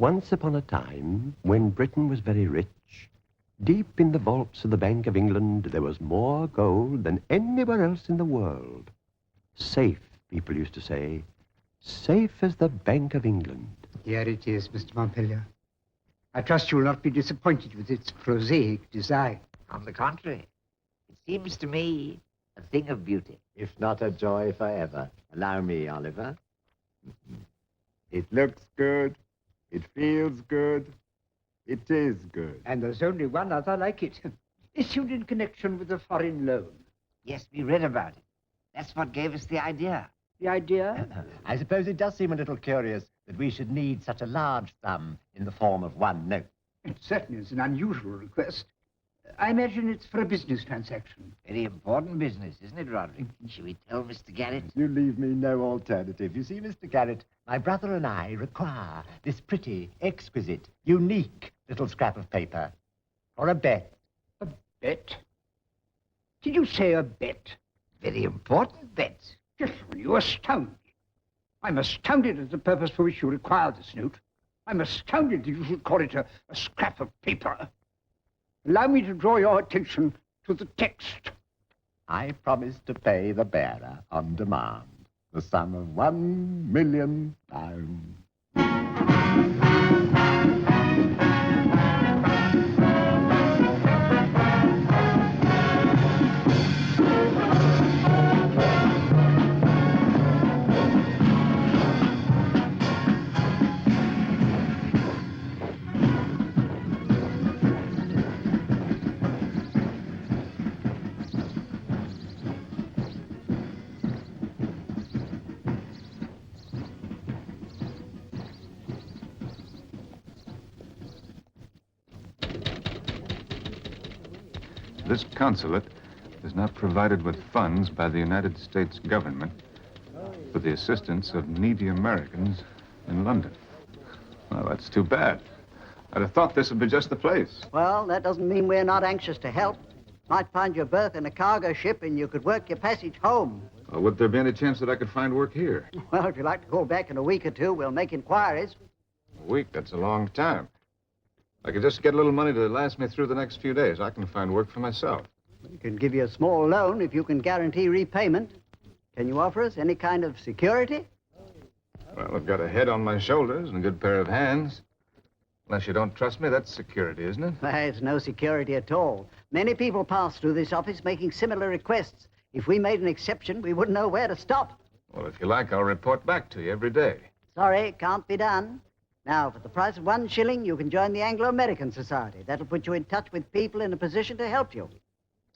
Once upon a time, when Britain was very rich, deep in the vaults of the Bank of England, there was more gold than anywhere else in the world. Safe, people used to say. Safe as the Bank of England. Here it is, Mr. Montpelier. I trust you will not be disappointed with its prosaic design. On the contrary, it seems to me a thing of beauty. If not a joy forever. Allow me, Oliver. It looks good. It feels good. It is good. And there's only one other like it. Issued in connection with a foreign loan. Yes, we read about it. That's what gave us the idea. The idea? I suppose it does seem a little curious that we should need such a large sum in the form of one note. It certainly is an unusual request. I imagine it's for a business transaction. Very important business, isn't it, Roderick? Shall we tell Mr. Garrett? You leave me no alternative. You see, Mr. Garrett, my brother and I require this pretty, exquisite, unique little scrap of paper for a bet. A bet? Did you say a bet? Very important bet. Gentlemen, you astound me. I'm astounded at the purpose for which you require this note. I'm astounded that you should call it a scrap of paper. Allow me to draw your attention to the text. I promise to pay the bearer on demand the sum of £1,000,000. This consulate is now provided with funds by the United States government for the assistance of needy Americans in London. Well, that's too bad. I'd have thought this would be just the place. Well, that doesn't mean we're not anxious to help. Might find your berth in a cargo ship and you could work your passage home. Well, would there be any chance that I could find work here? Well, if you'd like to call back in a week or two, we'll make inquiries. A week, that's a long time. I could just get a little money to last me through the next few days. I can find work for myself. We can give you a small loan if you can guarantee repayment. Can you offer us any kind of security? Well, I've got a head on my shoulders and a good pair of hands. Unless you don't trust me, that's security, isn't it? Well, it's no security at all. Many people pass through this office making similar requests. If we made an exception, we wouldn't know where to stop. Well, if you like, I'll report back to you every day. Sorry, it can't be done. Now, for the price of 1 shilling, you can join the Anglo-American Society. That'll put you in touch with people in a position to help you.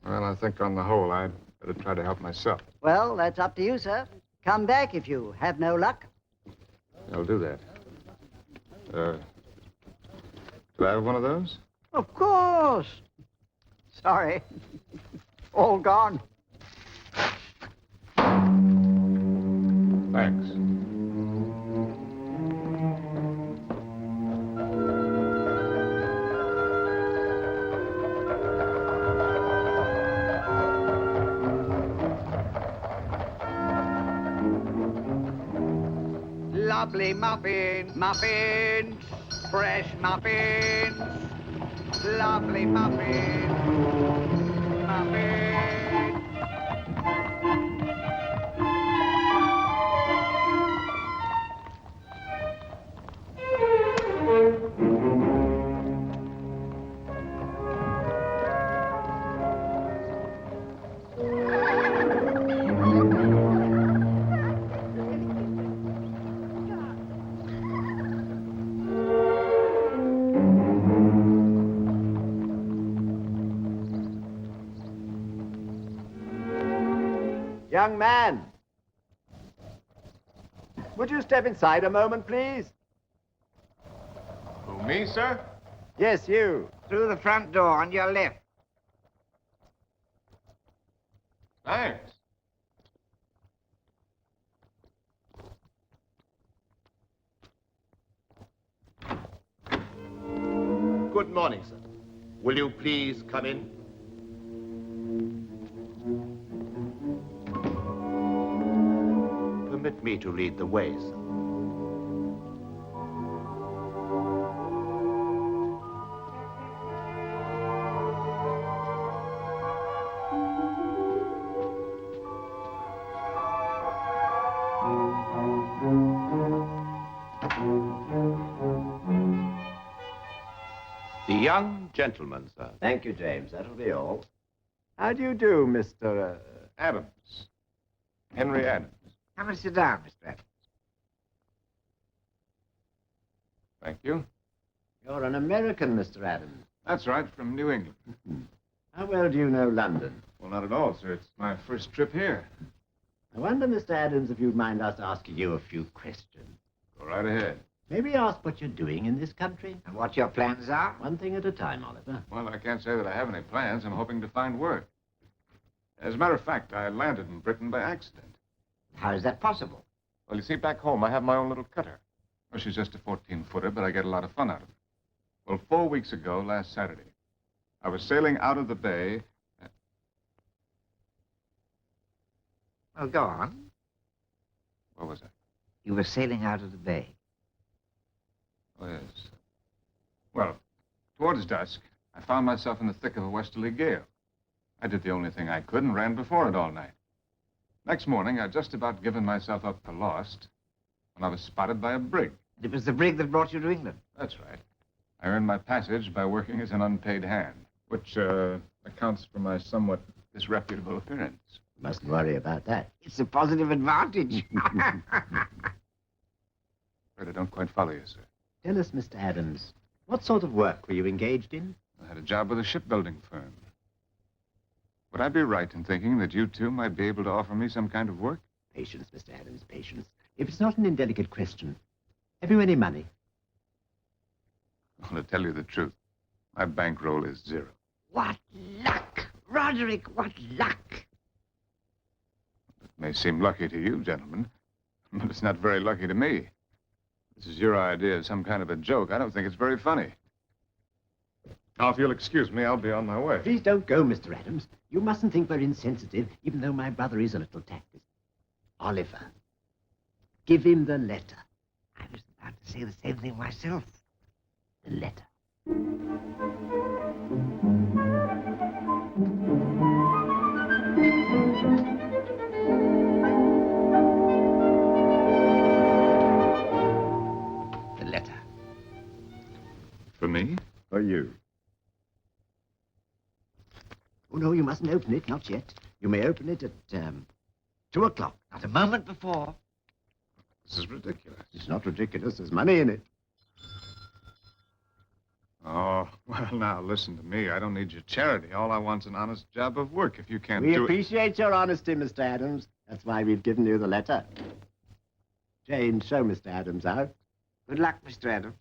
Well, I think on the whole, I'd better try to help myself. Well, that's up to you, sir. Come back if you have no luck. I'll do that. Do I have one of those? Of course. Sorry. All gone. Thanks. Lovely muffins, muffins, fresh muffins, lovely muffins, muffins. Young man, would you step inside a moment, please? Who, me, sir? Yes, you. Through the front door on your left. Thanks. Good morning, sir. Will you please come in? Permit me to lead the way, sir. young gentleman, sir. Thank you, James. That'll be all. How do you do, Mr. Adams. Henry Adams. Come and sit down, Mr. Adams. Thank you. You're an American, Mr. Adams. That's right, from New England. How well do you know London? Well, not at all, sir. It's my first trip here. I wonder, Mr. Adams, if you'd mind us asking you a few questions. Go right ahead. Maybe ask what you're doing in this country? And what your plans are? One thing at a time, Oliver. Well, I can't say that I have any plans. I'm hoping to find work. As a matter of fact, I landed in Britain by accident. How is that possible? Well, you see, back home, I have my own little cutter. Well, she's just a 14-footer, but I get a lot of fun out of it. Well, 4 weeks ago, last Saturday, I was sailing out of the bay. Well, go on. What was that? You were sailing out of the bay. Oh, yes. Well, towards dusk, I found myself in the thick of a westerly gale. I did the only thing I could and ran before it all night. Next morning, I'd just about given myself up for lost when I was spotted by a brig. It was the brig that brought you to England. That's right. I earned my passage by working as an unpaid hand, which accounts for my somewhat disreputable appearance. Mustn't worry about that. It's a positive advantage. Afraid I don't quite follow you, sir. Tell us, Mr. Adams, what sort of work were you engaged in? I had a job with a shipbuilding firm. Would I be right in thinking that you two might be able to offer me some kind of work? Patience, Mr. Adams, patience. If it's not an indelicate question, have you any money? Well, to tell you the truth, my bankroll is 0. What luck! Roderick, what luck! It may seem lucky to you, gentlemen, but it's not very lucky to me. This is your idea of some kind of a joke. I don't think it's very funny. Now, if you'll excuse me, I'll be on my way. Please don't go, Mr. Adams. You mustn't think we're insensitive, even though my brother is a little tactless. Oliver, give him the letter. I was about to say the same thing myself. The letter. The letter. For me? For you. Oh, no, you mustn't open it, not yet. You may open it at 2 o'clock. Not a moment before. This is ridiculous. It's not ridiculous. There's money in it. Oh, well, now, listen to me. I don't need your charity. All I want's an honest job of work. If you can't We do it... appreciate your honesty, Mr. Adams. That's why we've given you the letter. Jane, show Mr. Adams out. Good luck, Mr. Adams.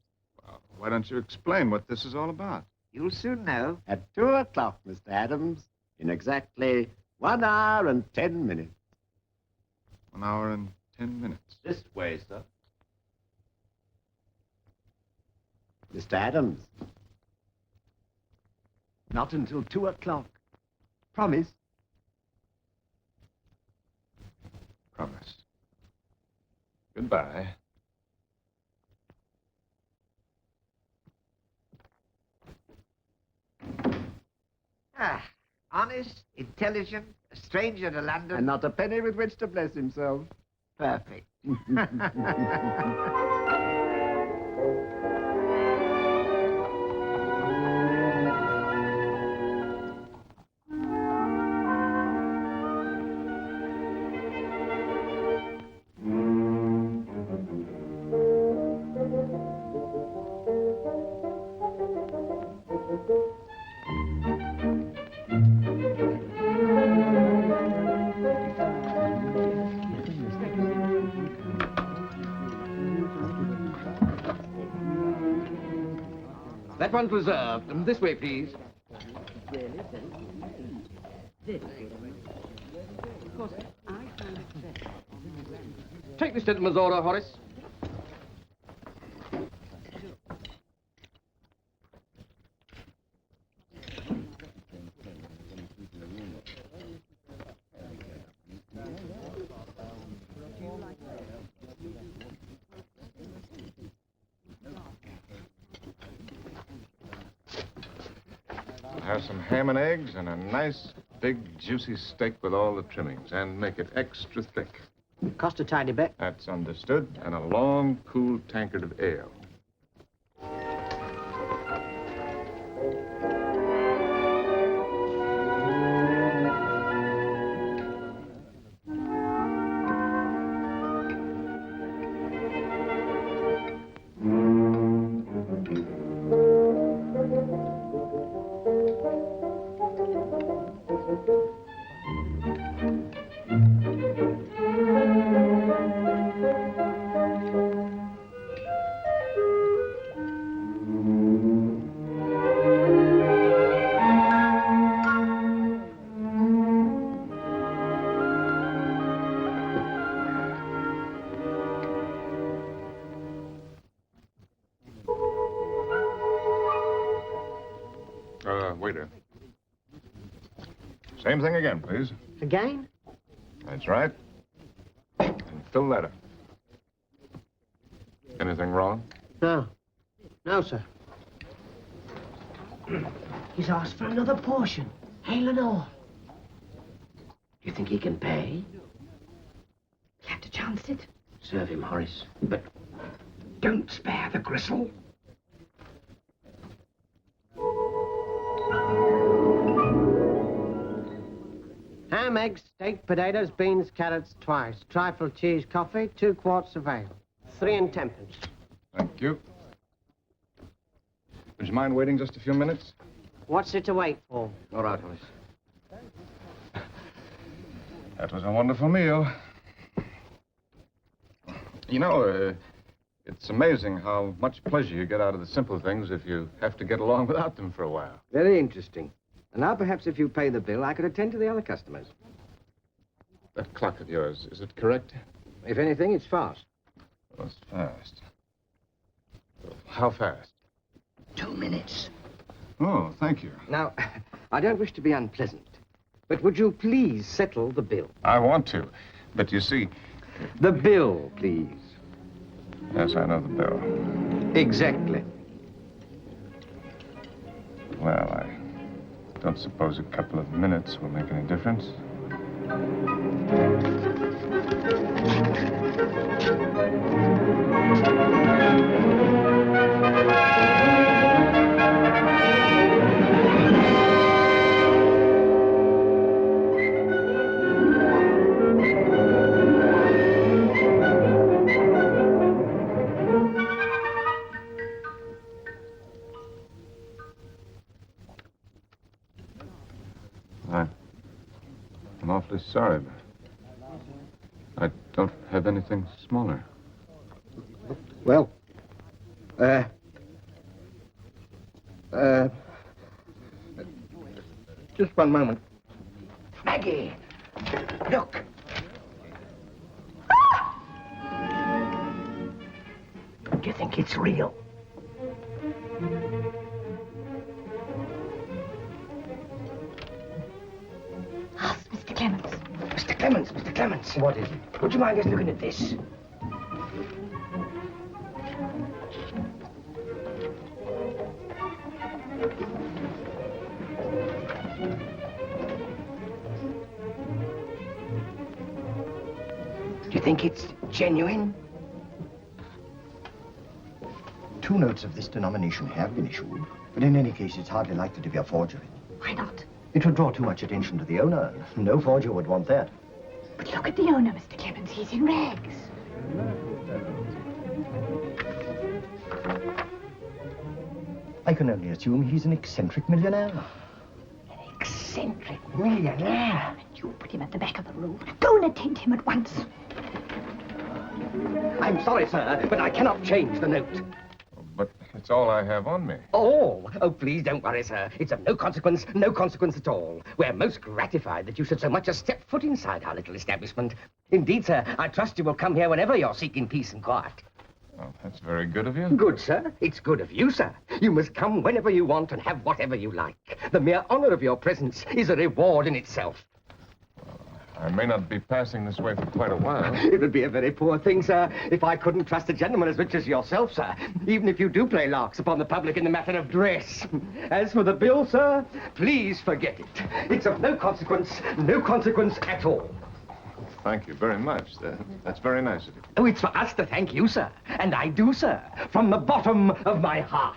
Well, why don't you explain what this is all about? You'll soon know. At 2 o'clock, Mr. Adams, in exactly 1 hour and 10 minutes. 1 hour and 10 minutes. This way, sir. Mr. Adams. Not until 2 o'clock. Promise. Promise. Goodbye. Ah, honest, intelligent, a stranger to London. And not a penny with which to bless himself. Perfect. That one's reserved. This way, please. Take this gentleman's order, Horace. Have some ham and eggs and a nice, big, juicy steak with all the trimmings. And make it extra thick. Cost a tiny bit. That's understood. And a long, cool tankard of ale. Waiter. Same thing again, please. Again? That's right. And fill that up. Anything wrong? No. No, sir. He's asked for another portion, ale and all. Do you think he can pay? We'll have to chance it. Serve him, Horace. But Don't spare the gristle. ham, eggs, steak, potatoes, beans, carrots, twice. Trifle, cheese, coffee, 2 quarts of ale. 3 and 10 pence. Thank you. Would you mind waiting just a few minutes? What's it to wait for? All right, Horace. That was a wonderful meal. You know, it's amazing how much pleasure you get out of the simple things if you have to get along without them for a while. Very interesting. And now perhaps if you pay the bill, I could attend to the other customers. That clock of yours, is it correct? If anything, it's fast. Oh, it's fast. How fast? 2 minutes. Oh, thank you. Now, I don't wish to be unpleasant, but would you please settle the bill? I want to, but you see... The bill, please. Yes, I know the bill. Exactly. Well, I don't suppose a couple of minutes will make any difference. I'm awfully sorry, but I don't have anything smaller. Well, just one moment. Maggie, look. Do you think it's real? Ask Mr. Clements. Mr. Clements, Mr. Clements. What is it? Would you mind us looking at this? Do you think it's genuine? 2 notes of this denomination have been issued, but in any case, it's hardly likely to be a forgery. Why not? It would draw too much attention to the owner. No forger would want that. But look at the owner, Mr. Clements. He's in rags. I can only assume he's an eccentric millionaire. An eccentric millionaire. And you put him at the back of the room. Go and attend him at once. I'm sorry, sir, but I cannot change the note. But it's all I have on me. Oh, please don't worry, sir. It's of no consequence at all. We're most gratified that you should so much as step foot inside our little establishment. Indeed, sir, I trust you will come here whenever you're seeking peace and quiet. Oh, that's very good of you. Good, sir. It's good of you, sir. You must come whenever you want and have whatever you like. The mere honor of your presence is a reward in itself. I may not be passing this way for quite a while. It would be a very poor thing, sir, if I couldn't trust a gentleman as rich as yourself, sir, even if you do play larks upon the public in the matter of dress. As for the bill, sir, please forget it. It's of no consequence at all. Thank you very much. That's very nice of you. Oh, it's for us to thank you, sir. And I do, sir, from the bottom of my heart.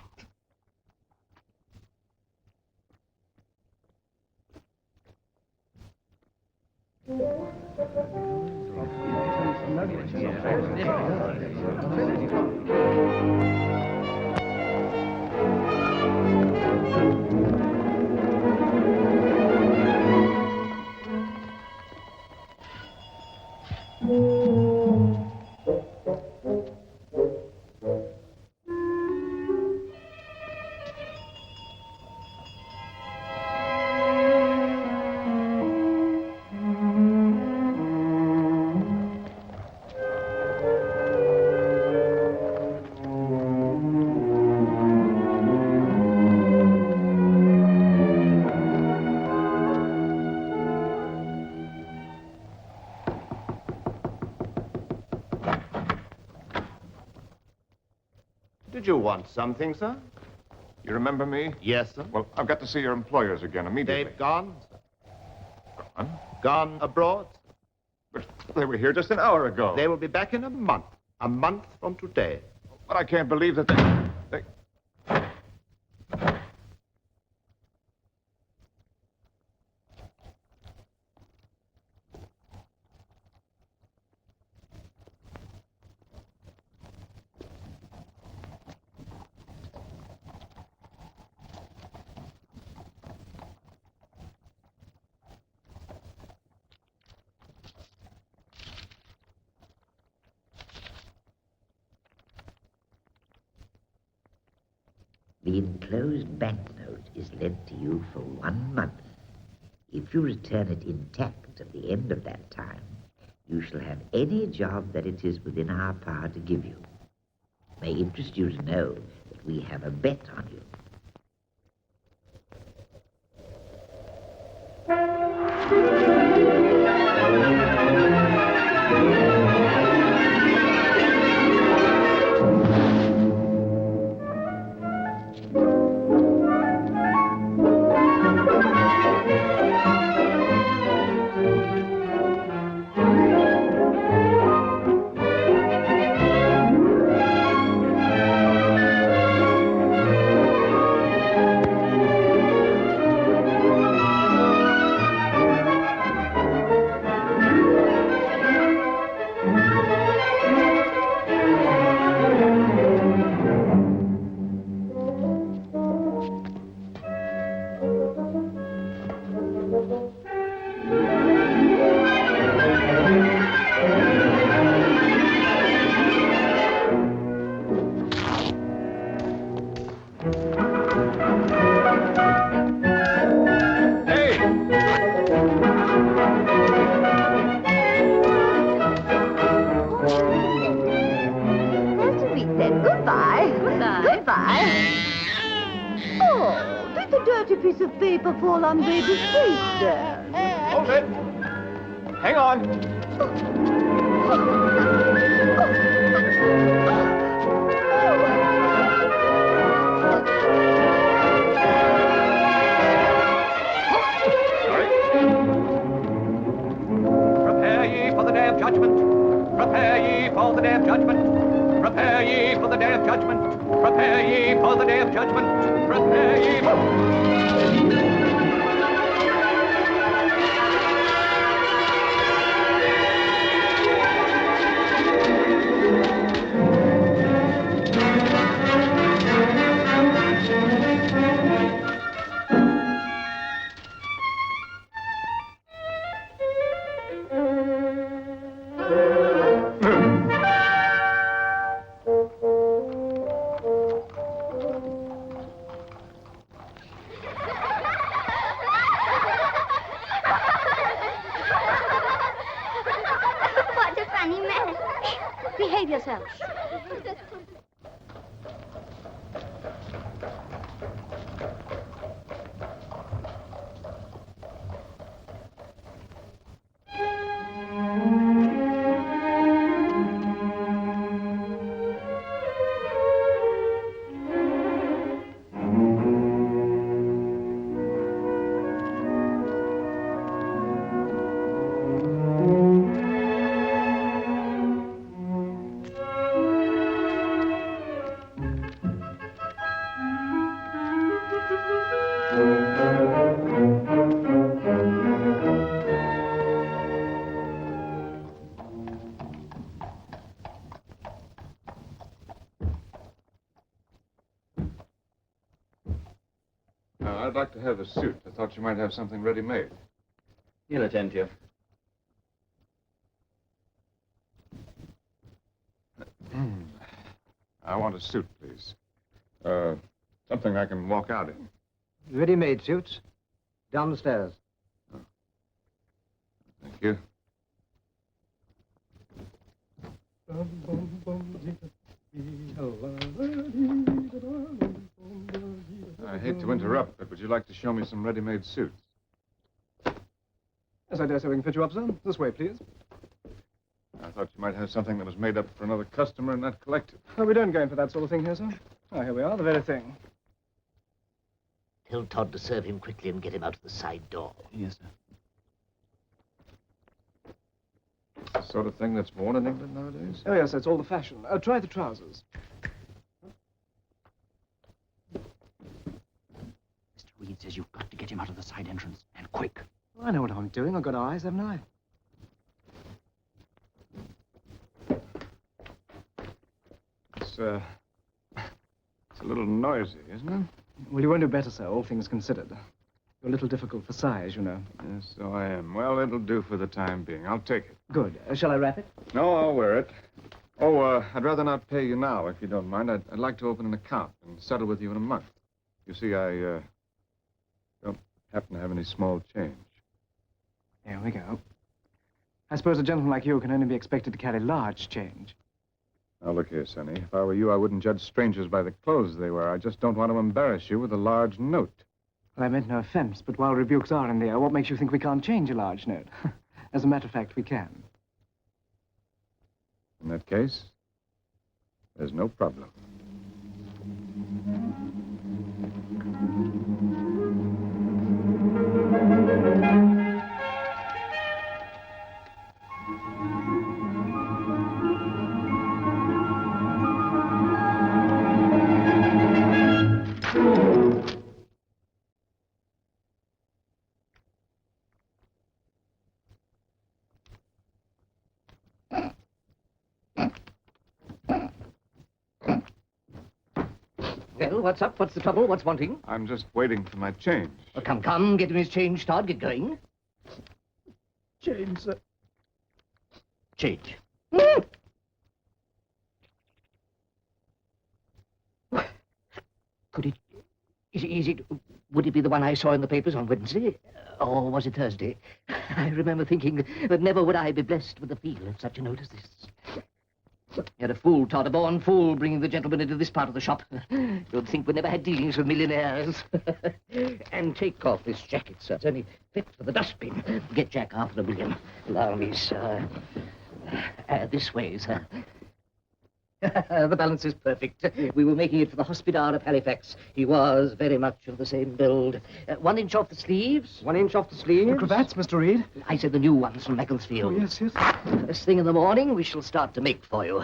Did you want something, sir? You remember me? Yes, sir. Well, I've got to see your employers again immediately. They've gone, sir. Gone? Gone abroad. But they were here just an hour ago. They will be back in a month. A month from today. But I can't believe that they... The enclosed banknote is lent to you for 1 month. If you return it intact at the end of that time, you shall have any job that it is within our power to give you. It may interest you to know that we have a bet on you. Fall on baby's face, Dad. Hold it. Hang on. Prepare ye for the day of judgment. Prepare ye for the day of judgment. Prepare ye for the day of judgment. Prepare ye for the day of judgment. Prepare ye for... Behave yourself. I'd like to have a suit. I thought you might have something ready-made. He'll attend to you. I want a suit, please. Something I can walk out in. Ready-made suits. Down the stairs. Oh. Thank you. I hate to interrupt, but would you like to show me some ready-made suits? Yes, I dare say we can fit you up, sir. This way, please. I thought you might have something that was made up for another customer and not collected. Oh, we don't go in for that sort of thing here, sir. Oh, here we are, the very thing. Tell Todd to serve him quickly and get him out of the side door. Yes, sir. The sort of thing that's worn in England nowadays? Oh, yes, that's all the fashion. Try the trousers. Mr. Reed says you've got to get him out of the side entrance, and quick. Well, I know what I'm doing. I've got eyes, haven't I? It's a little noisy, isn't it? Well, you won't do better, sir, all things considered. You're a little difficult for size, you know. Yes, so I am. Well, it'll do for the time being. I'll take it. Good. Shall I wrap it? No, I'll wear it. Oh, I'd rather not pay you now, if you don't mind. I'd like to open an account and settle with you in a month. You see, I don't happen to have any small change. Here we go. I suppose a gentleman like you can only be expected to carry large change. Now, look here, Sonny. If I were you, I wouldn't judge strangers by the clothes they wear. I just don't want to embarrass you with a large note. Well, I meant no offense, but while rebukes are in the air, what makes you think we can't change a large note? As a matter of fact, we can. In that case, there's no problem. Well, what's up? What's the trouble? What's wanting? I'm just waiting for my change. Oh, come. Get him his change, Todd. Get going. Change, sir. Change. Could it... Would it be the one I saw in the papers on Wednesday? Or was it Thursday? I remember thinking that never would I be blessed with the feel of such a note as this. You're a fool, Todd, a born fool, bringing the gentleman into this part of the shop. You'd think we never had dealings with millionaires. And take off this jacket, sir. It's only fit for the dustbin. Get Jack $500,000. Allow me, sir. This way, sir. The balance is perfect. We were making it for the Hospodar of Halifax. He was very much of the same build. 1 inch off the sleeves. 1 inch off the sleeves? The cravats, Mr. Reed? I said the new ones from Macclesfield. Oh, yes. First thing in the morning, we shall start to make for you.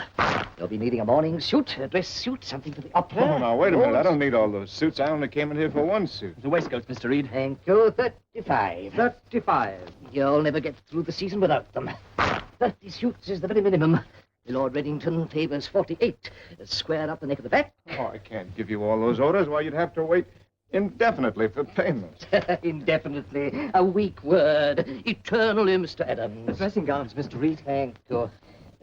You'll be needing a morning suit, a dress suit, something for the opera. Oh, now, wait a minute. I don't need all those suits. I only came in here for one suit. The waistcoats, Mr. Reed. Thank you. 35. 35. You'll never get through the season without them. 30 suits is the very minimum. Lord Reddington favors 48. Square up the neck of the back. Oh, I can't give you all those orders. Why, you'd have to wait indefinitely for payment. Indefinitely. A weak word. Eternally, Mr. Adams. Dressing gowns, Mr. Reed. Thank you.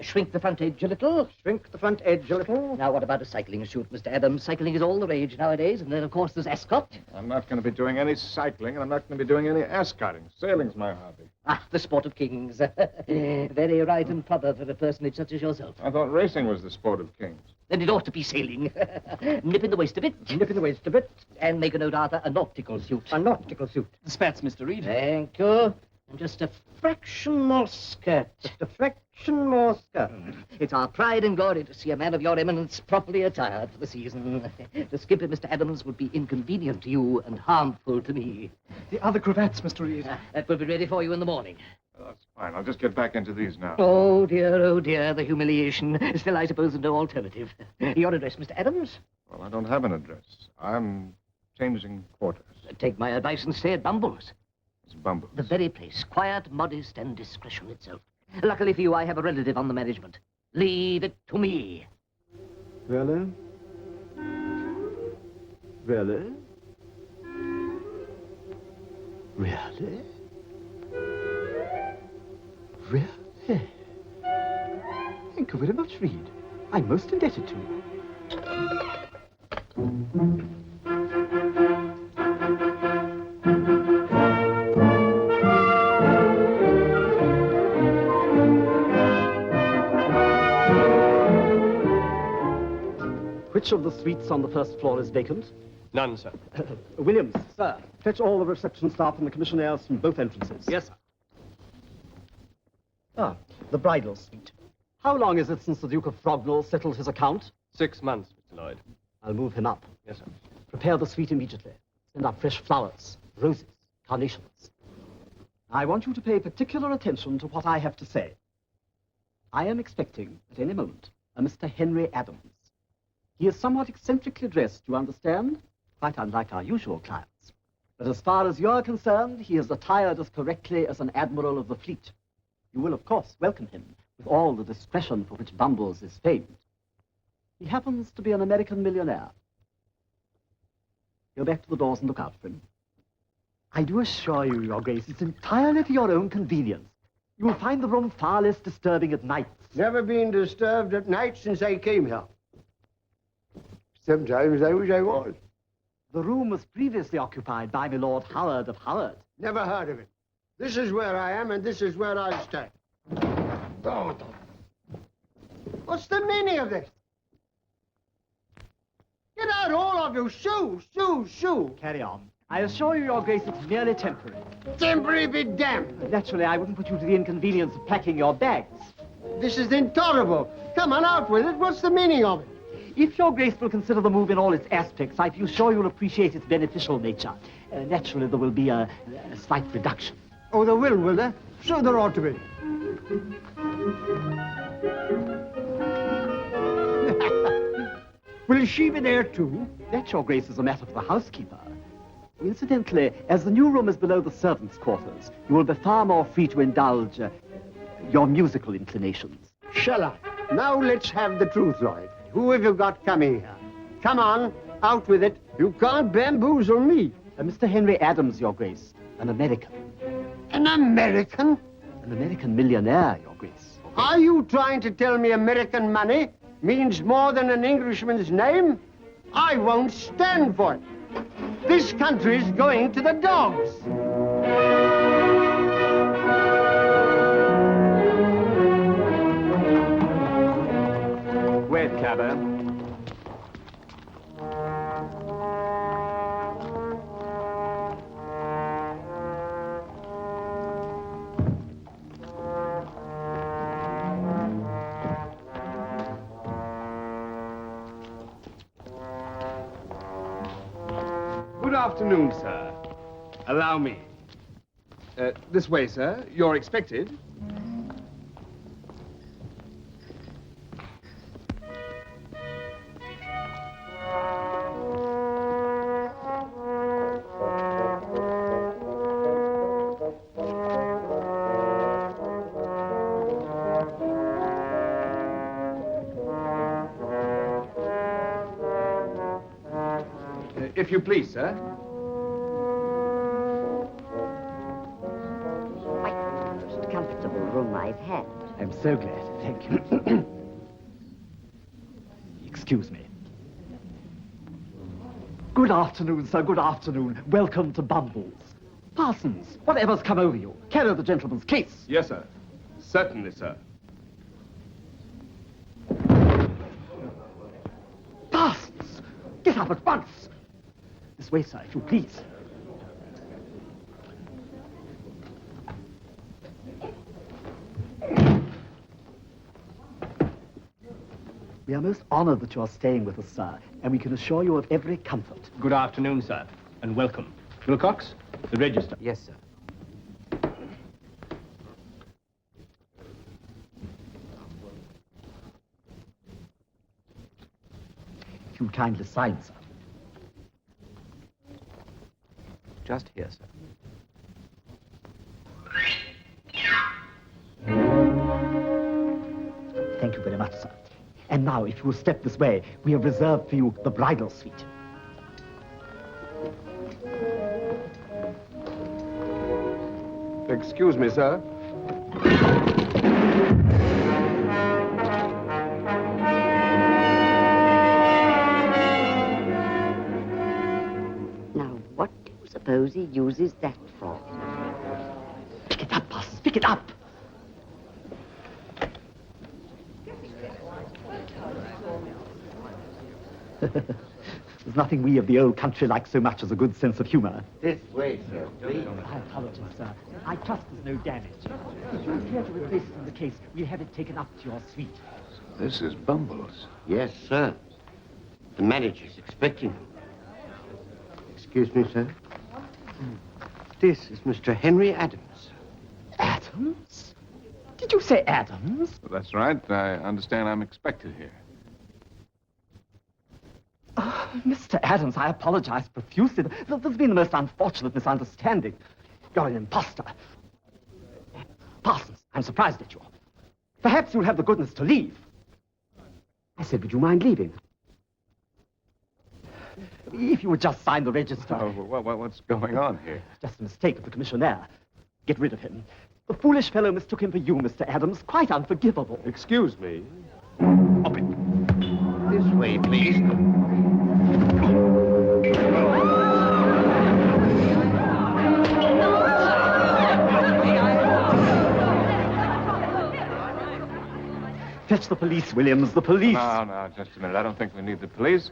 Shrink the front edge a little. Shrink the front edge a little. Now, what about a cycling suit, Mr. Adams? Cycling is all the rage nowadays. And then, of course, there's Ascot. I'm not going to be doing any cycling, and I'm not going to be doing any ascotting. Sailing's my hobby. Ah, the sport of kings. Very right and proper for a personage such as yourself. I thought racing was the sport of kings. Then it ought to be sailing. Nip in the waist a bit. Nip in the waist a bit. And make a note, Arthur, a nautical suit. A nautical suit. The spats, Mr. Reed. Thank you. And just a fraction more skirt. Just a fraction more skirt. It's our pride and glory to see a man of your eminence properly attired for the season. To skip it, Mr. Adams, would be inconvenient to you and harmful to me. The other cravats, Mr. Reed. That will be ready for you in the morning. Well, that's fine. I'll just get back into these now. Oh, dear, the humiliation. Still, I suppose there's no alternative. Your address, Mr. Adams? Well, I don't have an address. I'm changing quarters. Take my advice and stay at Bumble's. It's Bumble's. The very place. Quiet, modest, and discretion itself. Luckily for you, I have a relative on the management. Leave it to me. Really? Really? Really? Really? Thank you very much, Reed. I'm most indebted to you. Which of the suites on the first floor is vacant? None, sir. Williams. Sir. Fetch all the reception staff and the commissionaires from both entrances. Yes, sir. Ah, the bridal suite. How long is it since the Duke of Frognall settled his account? 6 months, Mr. Lloyd. I'll move him up. Yes, sir. Prepare the suite immediately. Send up fresh flowers, roses, carnations. I want you to pay particular attention to what I have to say. I am expecting, at any moment, a Mr. Henry Adams. He is somewhat eccentrically dressed, you understand? Quite unlike our usual clients. But as far as you're concerned, he is attired as correctly as an admiral of the fleet. You will, of course, welcome him with all the discretion for which Bumbles is famed. He happens to be an American millionaire. Go back to the doors and look out for him. I do assure you, Your Grace, it's entirely to your own convenience. You will find the room far less disturbing at night. Never been disturbed at night since I came here. Sometimes I wish I was. The room was previously occupied by my Lord Howard of Howard. Never heard of it. This is where I am, and this is where I'll stay. Oh. What's the meaning of this? Get out, all of you! Shoo! Shoo! Shoo! Carry on. I assure you, Your Grace, it's merely temporary. Temporary be damned! Naturally, I wouldn't put you to the inconvenience of packing your bags. This is intolerable. Come on, out with it. What's the meaning of it? If Your Grace will consider the move in all its aspects, I feel sure you'll appreciate its beneficial nature. Naturally, there will be a slight reduction. Oh, there will there? So there ought to be. Will she be there, too? That, Your Grace, is a matter for the housekeeper. Incidentally, as the new room is below the servants' quarters, you will be far more free to indulge your musical inclinations. Shall I? Now let's have the truth, Lloyd. Who have you got coming here? Come on, out with it. You can't bamboozle me. Mr. Henry Adams, Your Grace, an American. An American? An American millionaire, Your Grace. Are you trying to tell me American money means more than an Englishman's name? I won't stand for it. This country's going to the dogs. Wait, cabby. Good afternoon, sir. Allow me. This way, sir. You're expected. If you please, sir. Quite the most comfortable room I've had. I'm so glad. Thank you. Excuse me. Good afternoon, sir. Good afternoon. Welcome to Bumbles. Parsons, whatever's come over you? Carry the gentleman's case. Yes, sir. Certainly, sir. Parsons! Get up at once! This way, sir, if you please. We are most honored that you are staying with us, sir, and we can assure you of every comfort. Good afternoon, sir, and welcome. Wilcox, the register. Yes, sir. If you kindly sign, sir. Just here, sir. Thank you very much, sir. And now, if you will step this way, we have reserved for you the bridal suite. Excuse me, sir. Now, what do you suppose he uses that for? Pick it up, boss. Pick it up. There's nothing we of the old country like so much as a good sense of humor. This way, sir, please. I apologize, sir. I trust there's no damage. If you're here to replace it in the case, we'll have it taken up to your suite. This is Bumbles. Yes, sir. The manager's expecting him. Excuse me, sir. This is Mr. Henry Adams. Adams? Did you say Adams? That's right. I understand I'm expected here. Mr. Adams, I apologize profusely. There's been the most unfortunate misunderstanding. You're an imposter. Parsons, I'm surprised at you. Perhaps you'll have the goodness to leave. I said, would you mind leaving? If you would just sign the register. Oh, what's going on here? Just a mistake of the commissionaire. Get rid of him. The foolish fellow mistook him for you, Mr. Adams. Quite unforgivable. Excuse me. Up it. This way, please. Fetch the police, Williams, the police. No, just a minute. I don't think we need the police.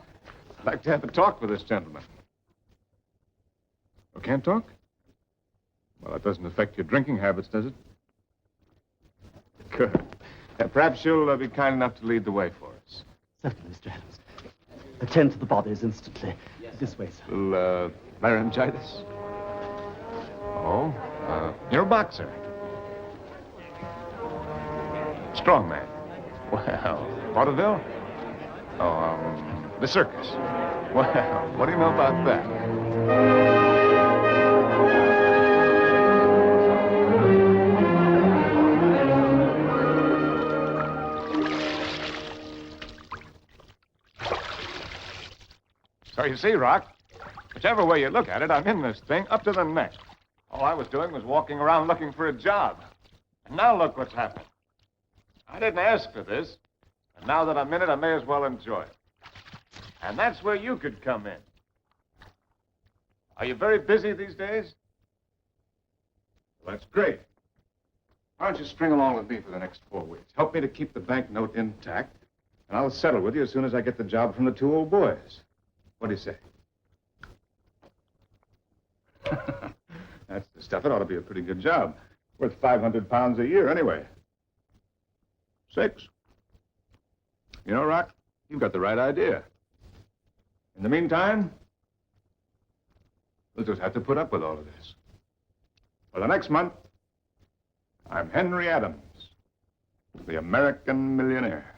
I'd like to have a talk with this gentleman. You can't talk? Well, that doesn't affect your drinking habits, does it? Good. Perhaps you'll be kind enough to lead the way for us. Certainly, Mr. Adams. Attend to the bodies instantly. This way, sir. Little, laryngitis? Oh, you're a boxer. Strong man. Well, vaudeville? Oh, the circus. Well, what do you know about that? So you see, Rock, whichever way you look at it, I'm in this thing up to the neck. All I was doing was walking around looking for a job. And now look what's happened. I didn't ask for this, and now that I'm in it, I may as well enjoy it. And that's where you could come in. Are you very busy these days? Well, that's great. Why don't you string along with me for the next 4 weeks? Help me to keep the banknote intact, and I'll settle with you as soon as I get the job from the 2 old boys. What do you say? That's the stuff. It ought to be a pretty good job. Worth 500 pounds a year anyway. 6. You know, Rock, you've got the right idea. In the meantime, we'll just have to put up with all of this. For the next month, I'm Henry Adams, the American millionaire.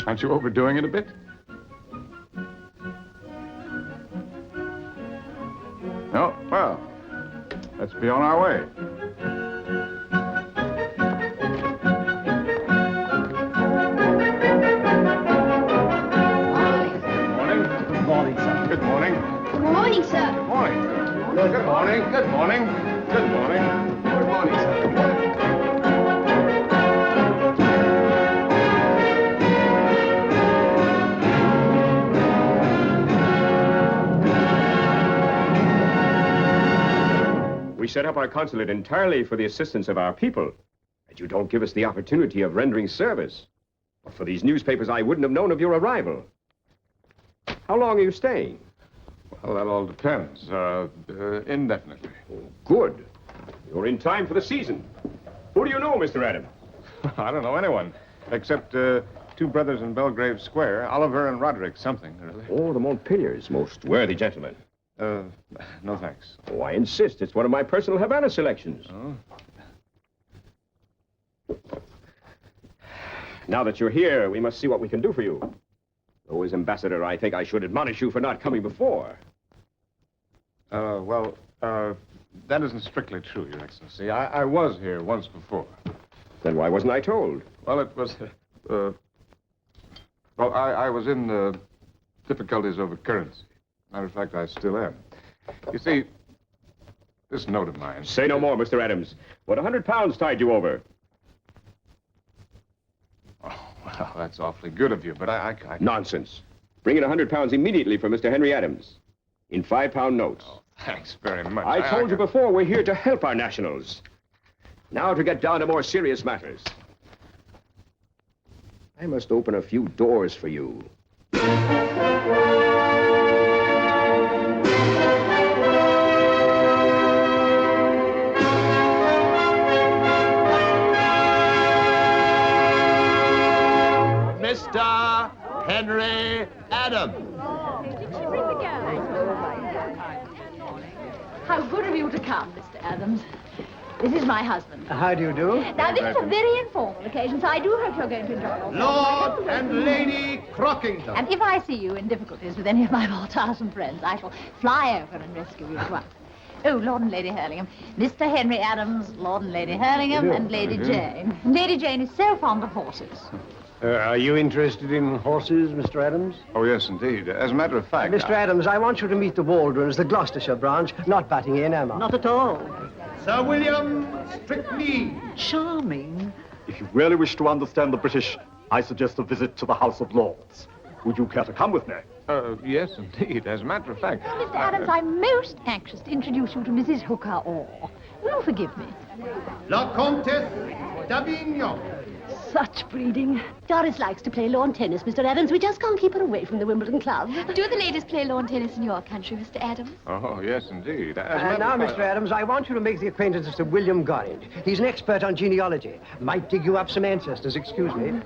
Aren't you overdoing it a bit? No? Well, let's be on our way. Good morning, sir. Good morning. Good morning, sir. Good morning. Good morning. Good morning. Good morning. Good morning, sir. Good morning. We set up our consulate entirely for the assistance of our people, and you don't give us the opportunity of rendering service. But for these newspapers, I wouldn't have known of your arrival. How long are you staying? Well, that all depends. Indefinitely. Oh, good. You're in time for the season. Who do you know, Mr. Adams? I don't know anyone, except 2 brothers in Belgrave Square, Oliver and Roderick something, really. Oh, the Montpeliers, most worthy gentlemen. No thanks. Oh, I insist. It's one of my personal Havana selections. Oh? Now that you're here, we must see what we can do for you. Though as ambassador, I think I should admonish you for not coming before. That isn't strictly true, Your Excellency. I was here once before. Then why wasn't I told? Well, it was... well, I was in difficulties over currency. Matter of fact, I still am. You see, this note of mine... Say no more, Mr. Adams. What, 100 pounds tied you over? Oh, well, that's awfully good of you, but I... Nonsense. Bring in 100 pounds immediately for Mr. Henry Adams. In 5-pound notes. Oh, thanks very much. I told you before, we're here to help our nationals. Now to get down to more serious matters. I must open a few doors for you. Mr. Henry Adams. How good of you to come, Mr. Adams. This is my husband. How do you do? Now, this is a very informal occasion, so I do hope you're going to enjoy yourself. Lord and Lady Crockington. And if I see you in difficulties with any of my Maltasan friends, I shall fly over and rescue you at once. Oh, Lord and Lady Hurlingham. Mr. Henry Adams, Lord and Lady Hurlingham, and Lady Jane. Lady Jane is so fond of horses. Are you interested in horses, Mr. Adams? Oh, yes, indeed. As a matter of fact... Mr. Adams, I want you to meet the Waldrons, the Gloucestershire branch, not butting in, am I? Not at all. Sir William Strictly. Charming. If you really wish to understand the British, I suggest a visit to the House of Lords. Would you care to come with me? Yes, indeed. As a matter of fact... Mr. Adams, I'm most anxious to introduce you to Mrs. Hooker Orr. Will you forgive me? La Comtesse d'Avignon. Such breeding. Doris likes to play lawn tennis, Mr. Adams. We just can't keep her away from the Wimbledon Club. Do the ladies play lawn tennis in your country, Mr. Adams? Oh, yes, indeed. And now, Mr. Adams, I want you to make the acquaintance of Sir William Gorringe. He's an expert on genealogy. Might dig you up some ancestors, excuse me.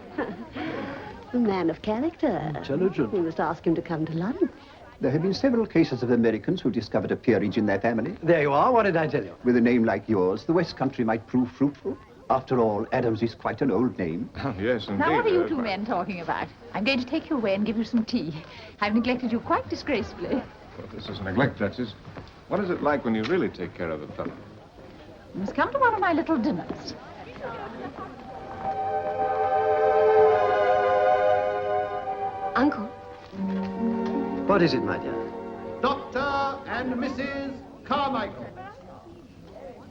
A man of character. Intelligent. We must ask him to come to London. There have been several cases of Americans who discovered a peerage in their family. There you are. What did I tell you? With a name like yours, the West Country might prove fruitful. After all, Adams is quite an old name. Oh, yes, indeed. Now, what are you two men talking about? I'm going to take you away and give you some tea. I've neglected you quite disgracefully. Well, this is neglect, Duchess. What is it like when you really take care of a fellow? You must come to one of my little dinners. Uncle. What is it, my dear? Dr. and Mrs. Carmichael.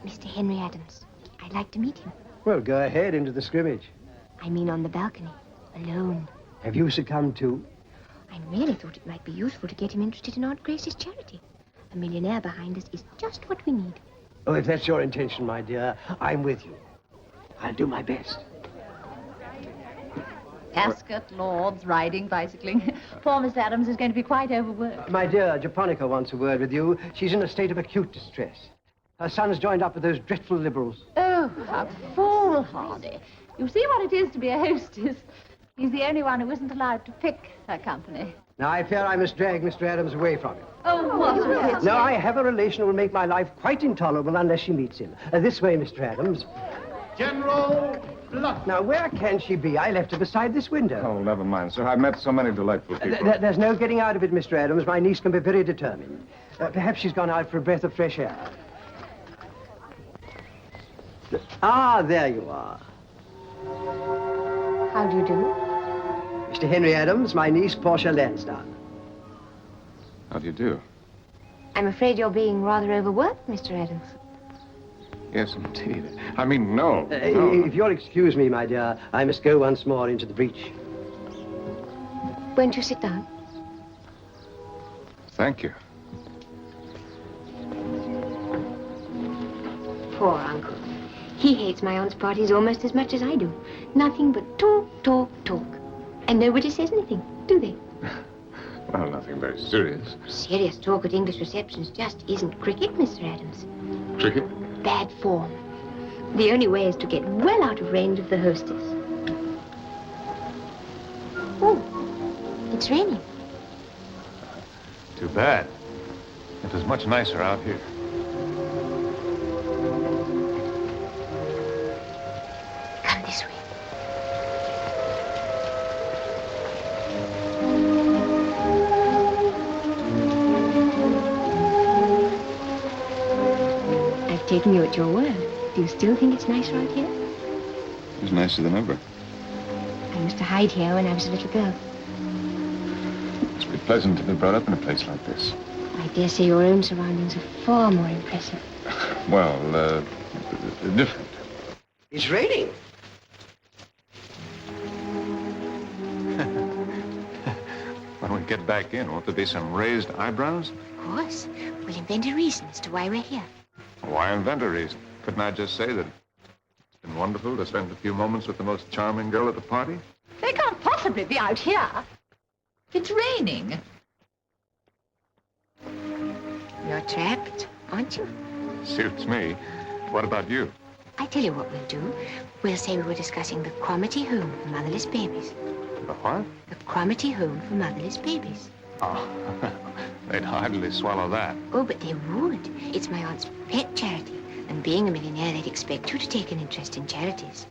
Mr. Henry Adams. I'd like to meet him. Well, go ahead into the scrimmage. I mean on the balcony, alone. Have you succumbed too? I really thought it might be useful to get him interested in Aunt Grace's charity. A millionaire behind us is just what we need. Oh, if that's your intention, my dear, I'm with you. I'll do my best. Casket, lords, riding, bicycling. Poor Miss Adams is going to be quite overworked. My dear, Japonica wants a word with you. She's in a state of acute distress. Her son's joined up with those dreadful liberals. Oh, how foolhardy. You see what it is to be a hostess. He's the only one who isn't allowed to pick her company. Now, I fear I must drag Mr. Adams away from him. Oh, what a pity. No, I have a relation who will make my life quite intolerable unless she meets him. This way, Mr. Adams. General Blunt. Now, where can she be? I left her beside this window. Oh, never mind, sir. I've met so many delightful people. There's no getting out of it, Mr. Adams. My niece can be very determined. Perhaps she's gone out for a breath of fresh air. Ah, there you are. How do you do? Mr. Henry Adams, my niece, Portia Lansdowne. How do you do? I'm afraid you're being rather overworked, Mr. Adams. Yes, indeed. I mean, no. If you'll excuse me, my dear, I must go once more into the breach. Won't you sit down? Thank you. Poor uncle. He hates my aunt's parties almost as much as I do. Nothing but talk, talk, talk. And nobody says anything, do they? Well, nothing very serious. Serious talk at English receptions just isn't cricket, Mr. Adams. Cricket? Bad form. The only way is to get well out of range of the hostess. Oh, it's raining. Too bad. It was much nicer out here. Come this way. taking you at your word. Do you still think it's nice right here? It's nicer than ever. I used to hide here when I was a little girl. It must be pleasant to be brought up in a place like this. I dare say your own surroundings are far more impressive. Well, different. It's raining. When we get back in, won't there be some raised eyebrows? Of course. We'll invent a reason as to why we're here. Why invent a reason? Couldn't I just say that it's been wonderful to spend a few moments with the most charming girl at the party? They can't possibly be out here. It's raining. You're trapped, aren't you? Suits me. What about you? I tell you what we'll do. We'll say we were discussing the Cromarty Home for Motherless Babies. The what? The Cromarty Home for Motherless Babies. Oh, they'd hardly swallow that. Oh, but they would. It's my aunt's pet charity. And being a millionaire, they'd expect you to take an interest in charities.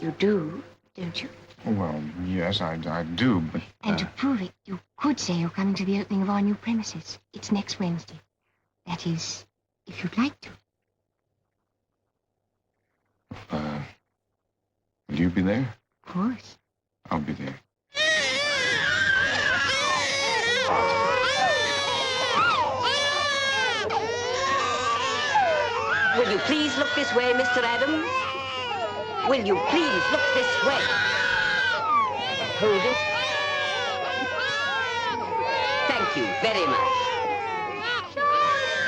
You do, don't you? Well, yes, I do, but... And to prove it, you could say you're coming to the opening of our new premises. It's next Wednesday. That is, if you'd like to. Will you be there? Of course. I'll be there. Will you please look this way, Mr. Adams? Will you please look this way? Hold it. Thank you very much.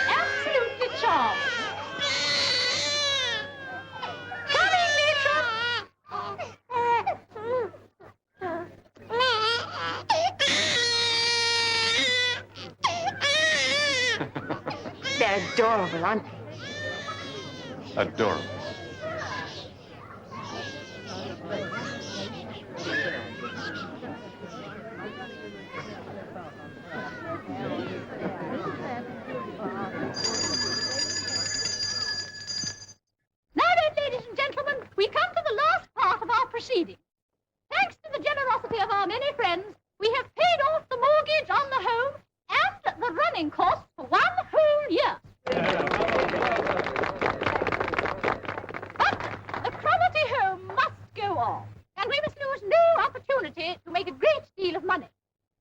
Absolutely charming. Coming, They're adorable, aren't they? Adorable. Now then, ladies and gentlemen, we come to the last part of our proceedings. Thanks to the generosity of our many friends, we have paid off the mortgage on the home and the running costs for 1 whole year. But the Cromarty home must go on, and we must lose no opportunity to make a great deal of money.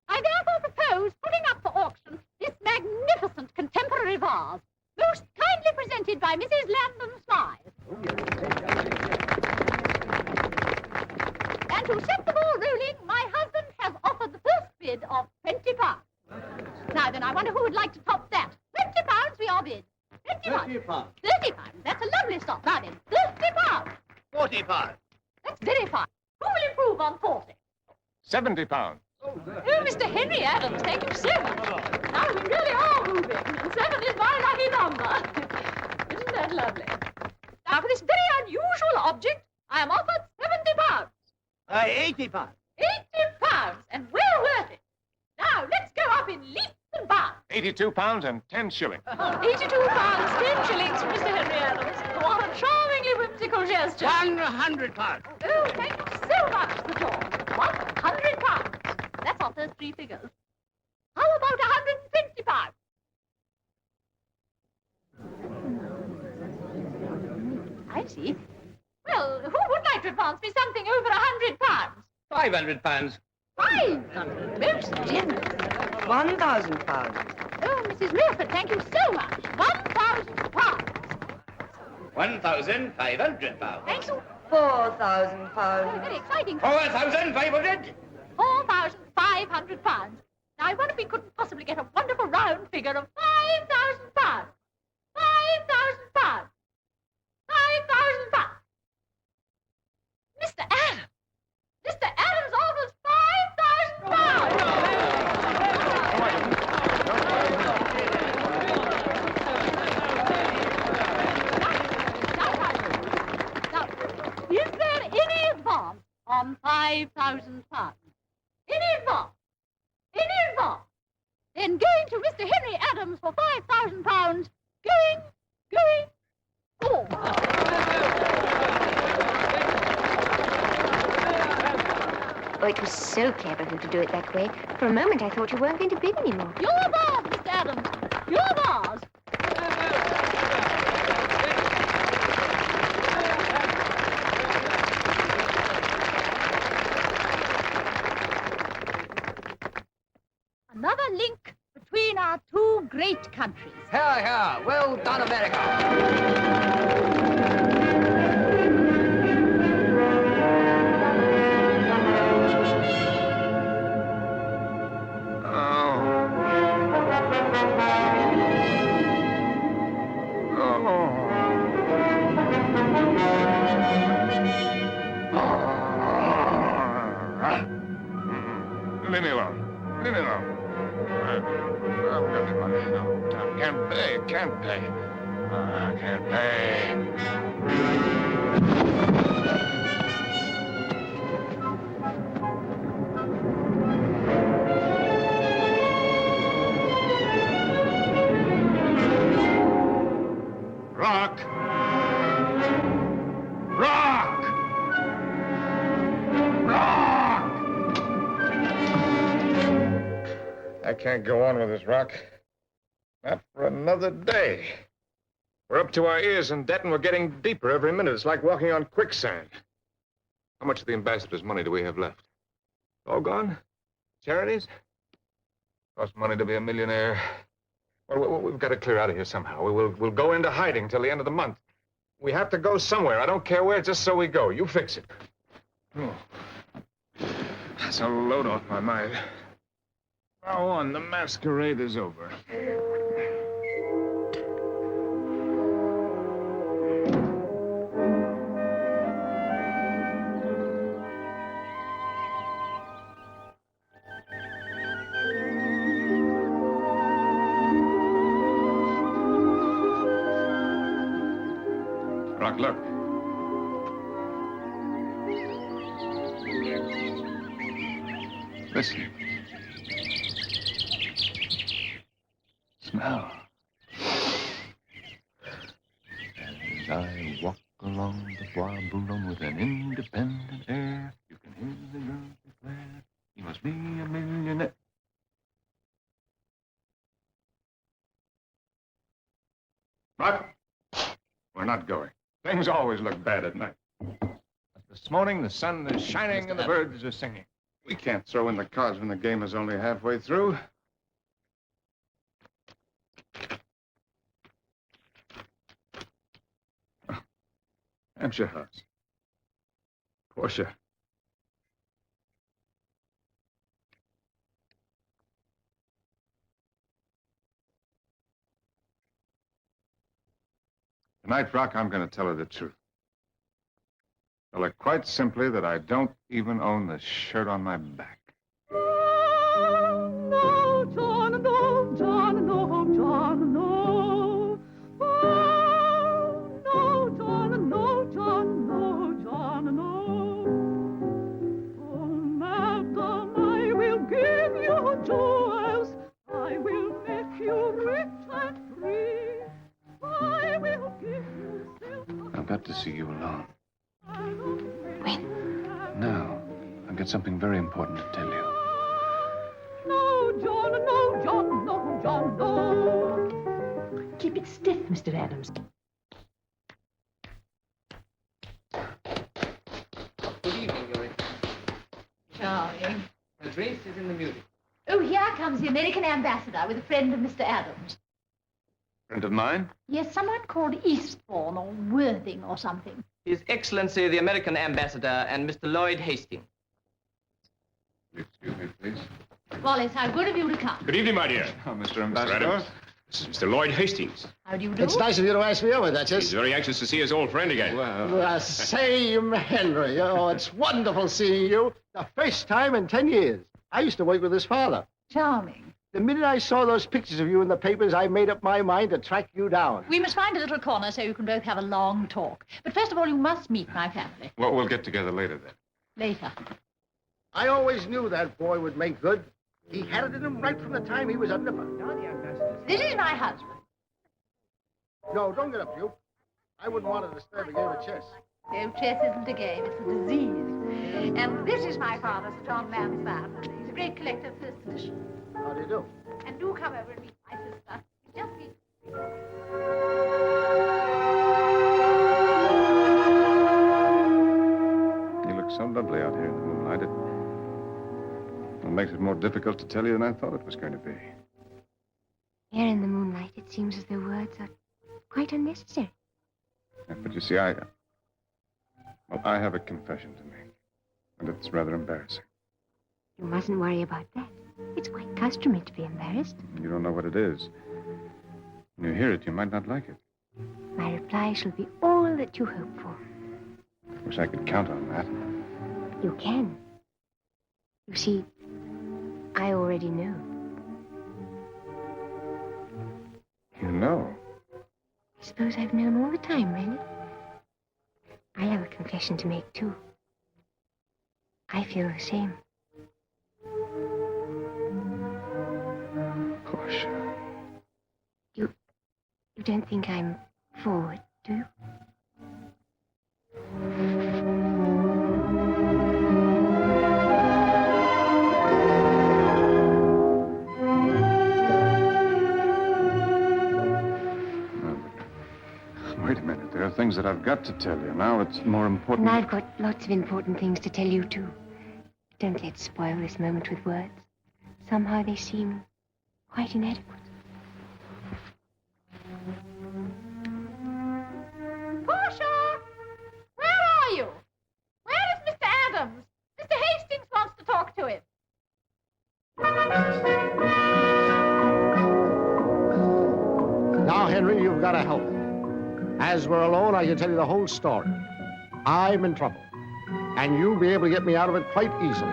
I therefore propose putting up for auction this magnificent contemporary vase, most kindly presented by Mrs. Landon Smythe. And to set the ball rolling, my husband has offered the first bid of £20. Now then, I wonder who would like to top that. £20 we are bid. £30. £30. That's a lovely stop. Now then, £30. £40. That's very fine. Who will improve on 40? £70. Oh, Mr. Henry Adams, thank you so much. Now we really are moving, and 7 is my lucky number. Isn't that lovely? Now for this very unusual object, I am offered £70. £80. £80, and well worth it. Now let's go up in leaps and bounds. £82 and 10 shillings. £82, 10 shillings for Mr. Henry Adams. What a charmingly whimsical gesture. £100. Oh, thank you so much, Sir George. £100. That's off those 3 figures. How about £120? I see. Well, who would like to advance me something over £100? £500. 500. Most generous. £1,000. Oh, Mrs. Wilfrid, thank you so much. £1,000. £1,500. Thank you. £4,000. Very exciting. 4,500. £4,500. Now, I wonder if we couldn't possibly get a wonderful round figure of £5,000. £5,000. £5,000. Mr. Adams. Mr. Adams offers Now, is there any advance on £5,000? Any advance? Any advance? Then going to Mr. Henry Adams for £5,000. Going. Oh. Oh, it was so clever of you to do it that way. For a moment, I thought you weren't going to bid anymore. Your vase, Mr. Adams. Your vase. countries. Here, here. Well done, America. Leave me alone. Leave me alone. I've got the money. No, can't pay. Can't pay. Can't pay. Rock! Rock! Rock! I can't go on with this, Rock. Not for another day. We're up to our ears in debt, and we're getting deeper every minute. It's like walking on quicksand. How much of the ambassador's money do we have left? All gone? Charities? Costs money to be a millionaire. Well, we've got to clear out of here somehow. We'll go into hiding till the end of the month. We have to go somewhere. I don't care where, just so we go. You fix it. Oh. That's a load off my mind. Now on, the masquerade is over. Rock, look. Listen. Smell. As I walk along the Bois Boulogne with an independent air, you can hear the girls declare, he must be a millionaire. Rock, we're not going. Things always look bad at night. But this morning, the sun is shining and the birds are singing. We can't throw in the cards when the game is only halfway through. Oh, Hampshire House. Portia. Tonight, Rock, I'm going to tell her the truth. Tell her quite simply that I don't even own the shirt on my back. No, John, no, John, no, John, no. Oh, no, John, no, John, no, John, no. Oh, madam, I will give you jewels. I will make you rich and free. I will give you silver. I've got to see you alone. When? Now. I've got something very important to tell you. No, John, no, John, no, John, no. Keep it stiff, Mr. Adams. Good evening, Your Excellency. Charming. The dress is in the music. Oh, here comes the American ambassador with a friend of Mr. Adams. Friend of mine? Yes, someone called Eastbourne or Worthing or something. His Excellency, the American ambassador, and Mr. Lloyd Hastings. Excuse me, please. Wallace, how good of you to come. Good evening, my dear. Oh, Mr. Ambassador. Adams. This is Mr. Lloyd Hastings. How do you do? It's nice of you to ask me over, Duchess. He's very anxious to see his old friend again. Same, Henry. Oh, it's wonderful seeing you. The first time in 10 years. I used to work with his father. Charming. The minute I saw those pictures of you in the papers, I made up my mind to track you down. We must find a little corner so you can both have a long talk. But first of all, you must meet my family. Well, we'll get together later, then. Later. I always knew that boy would make good. He had it in him right from the time he was a nipper. This is my husband. No, don't get up, you. I wouldn't want to disturb a game of chess. No, chess isn't a game, it's a disease. And this is my father, Sir John Mansfield. He's a great collector of first edition. How do you do? And do come over and meet my sister. You just need... You look so lovely out here in the moonlight. It makes it more difficult to tell you than I thought it was going to be. Here in the moonlight, seems as though words are quite unnecessary. Yeah, but you see, I have a confession to make, and it's rather embarrassing. You mustn't worry about that. It's quite customary to be embarrassed. You don't know what it is. When you hear it, you might not like it. My reply shall be all that you hope for. Wish I could count on that. You can. You see, I already know. You know? I suppose I've known all the time, really. I have a confession to make, too. I feel the same. Portia. You don't think I'm forward, do you? Wait a minute. There are things that I've got to tell you. Now it's more important. And I've got lots of important things to tell you, too. Don't let's spoil this moment with words. Somehow they seem quite inadequate. Portia! Where are you? Where is Mr. Adams? Mr. Hastings wants to talk to him. Now, Henry, you've got to help me. As we're alone, I can tell you the whole story. I'm in trouble, and you'll be able to get me out of it quite easily.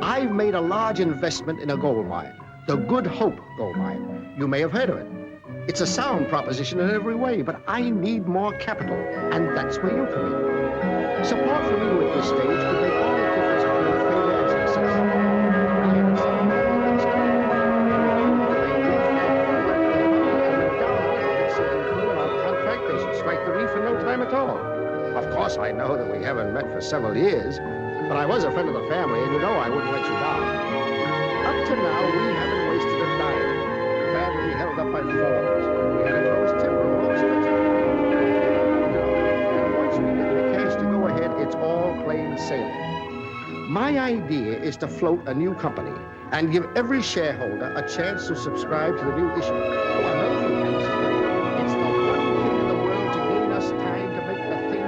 I've made a large investment in a gold mine, the Good Hope gold mine. You may have heard of it. It's a sound proposition in every way, but I need more capital, and that's where you come in. Support from you at this stage could make all the difference between failure and success. I understand. Contract, they should strike the reef in no time at all. Of course, I know that we haven't met for several years, but I was a friend of the family, and you know I wouldn't let you down. Up to now, we haven't wasted a dime. The family held up by forms. We had to close timber, most of it. And once we get the cash to go ahead, it's all plain sailing. My idea is to float a new company and give every shareholder a chance to subscribe to the new issue. Oh, another thing, it's the one thing in the world to gain us time to make the thing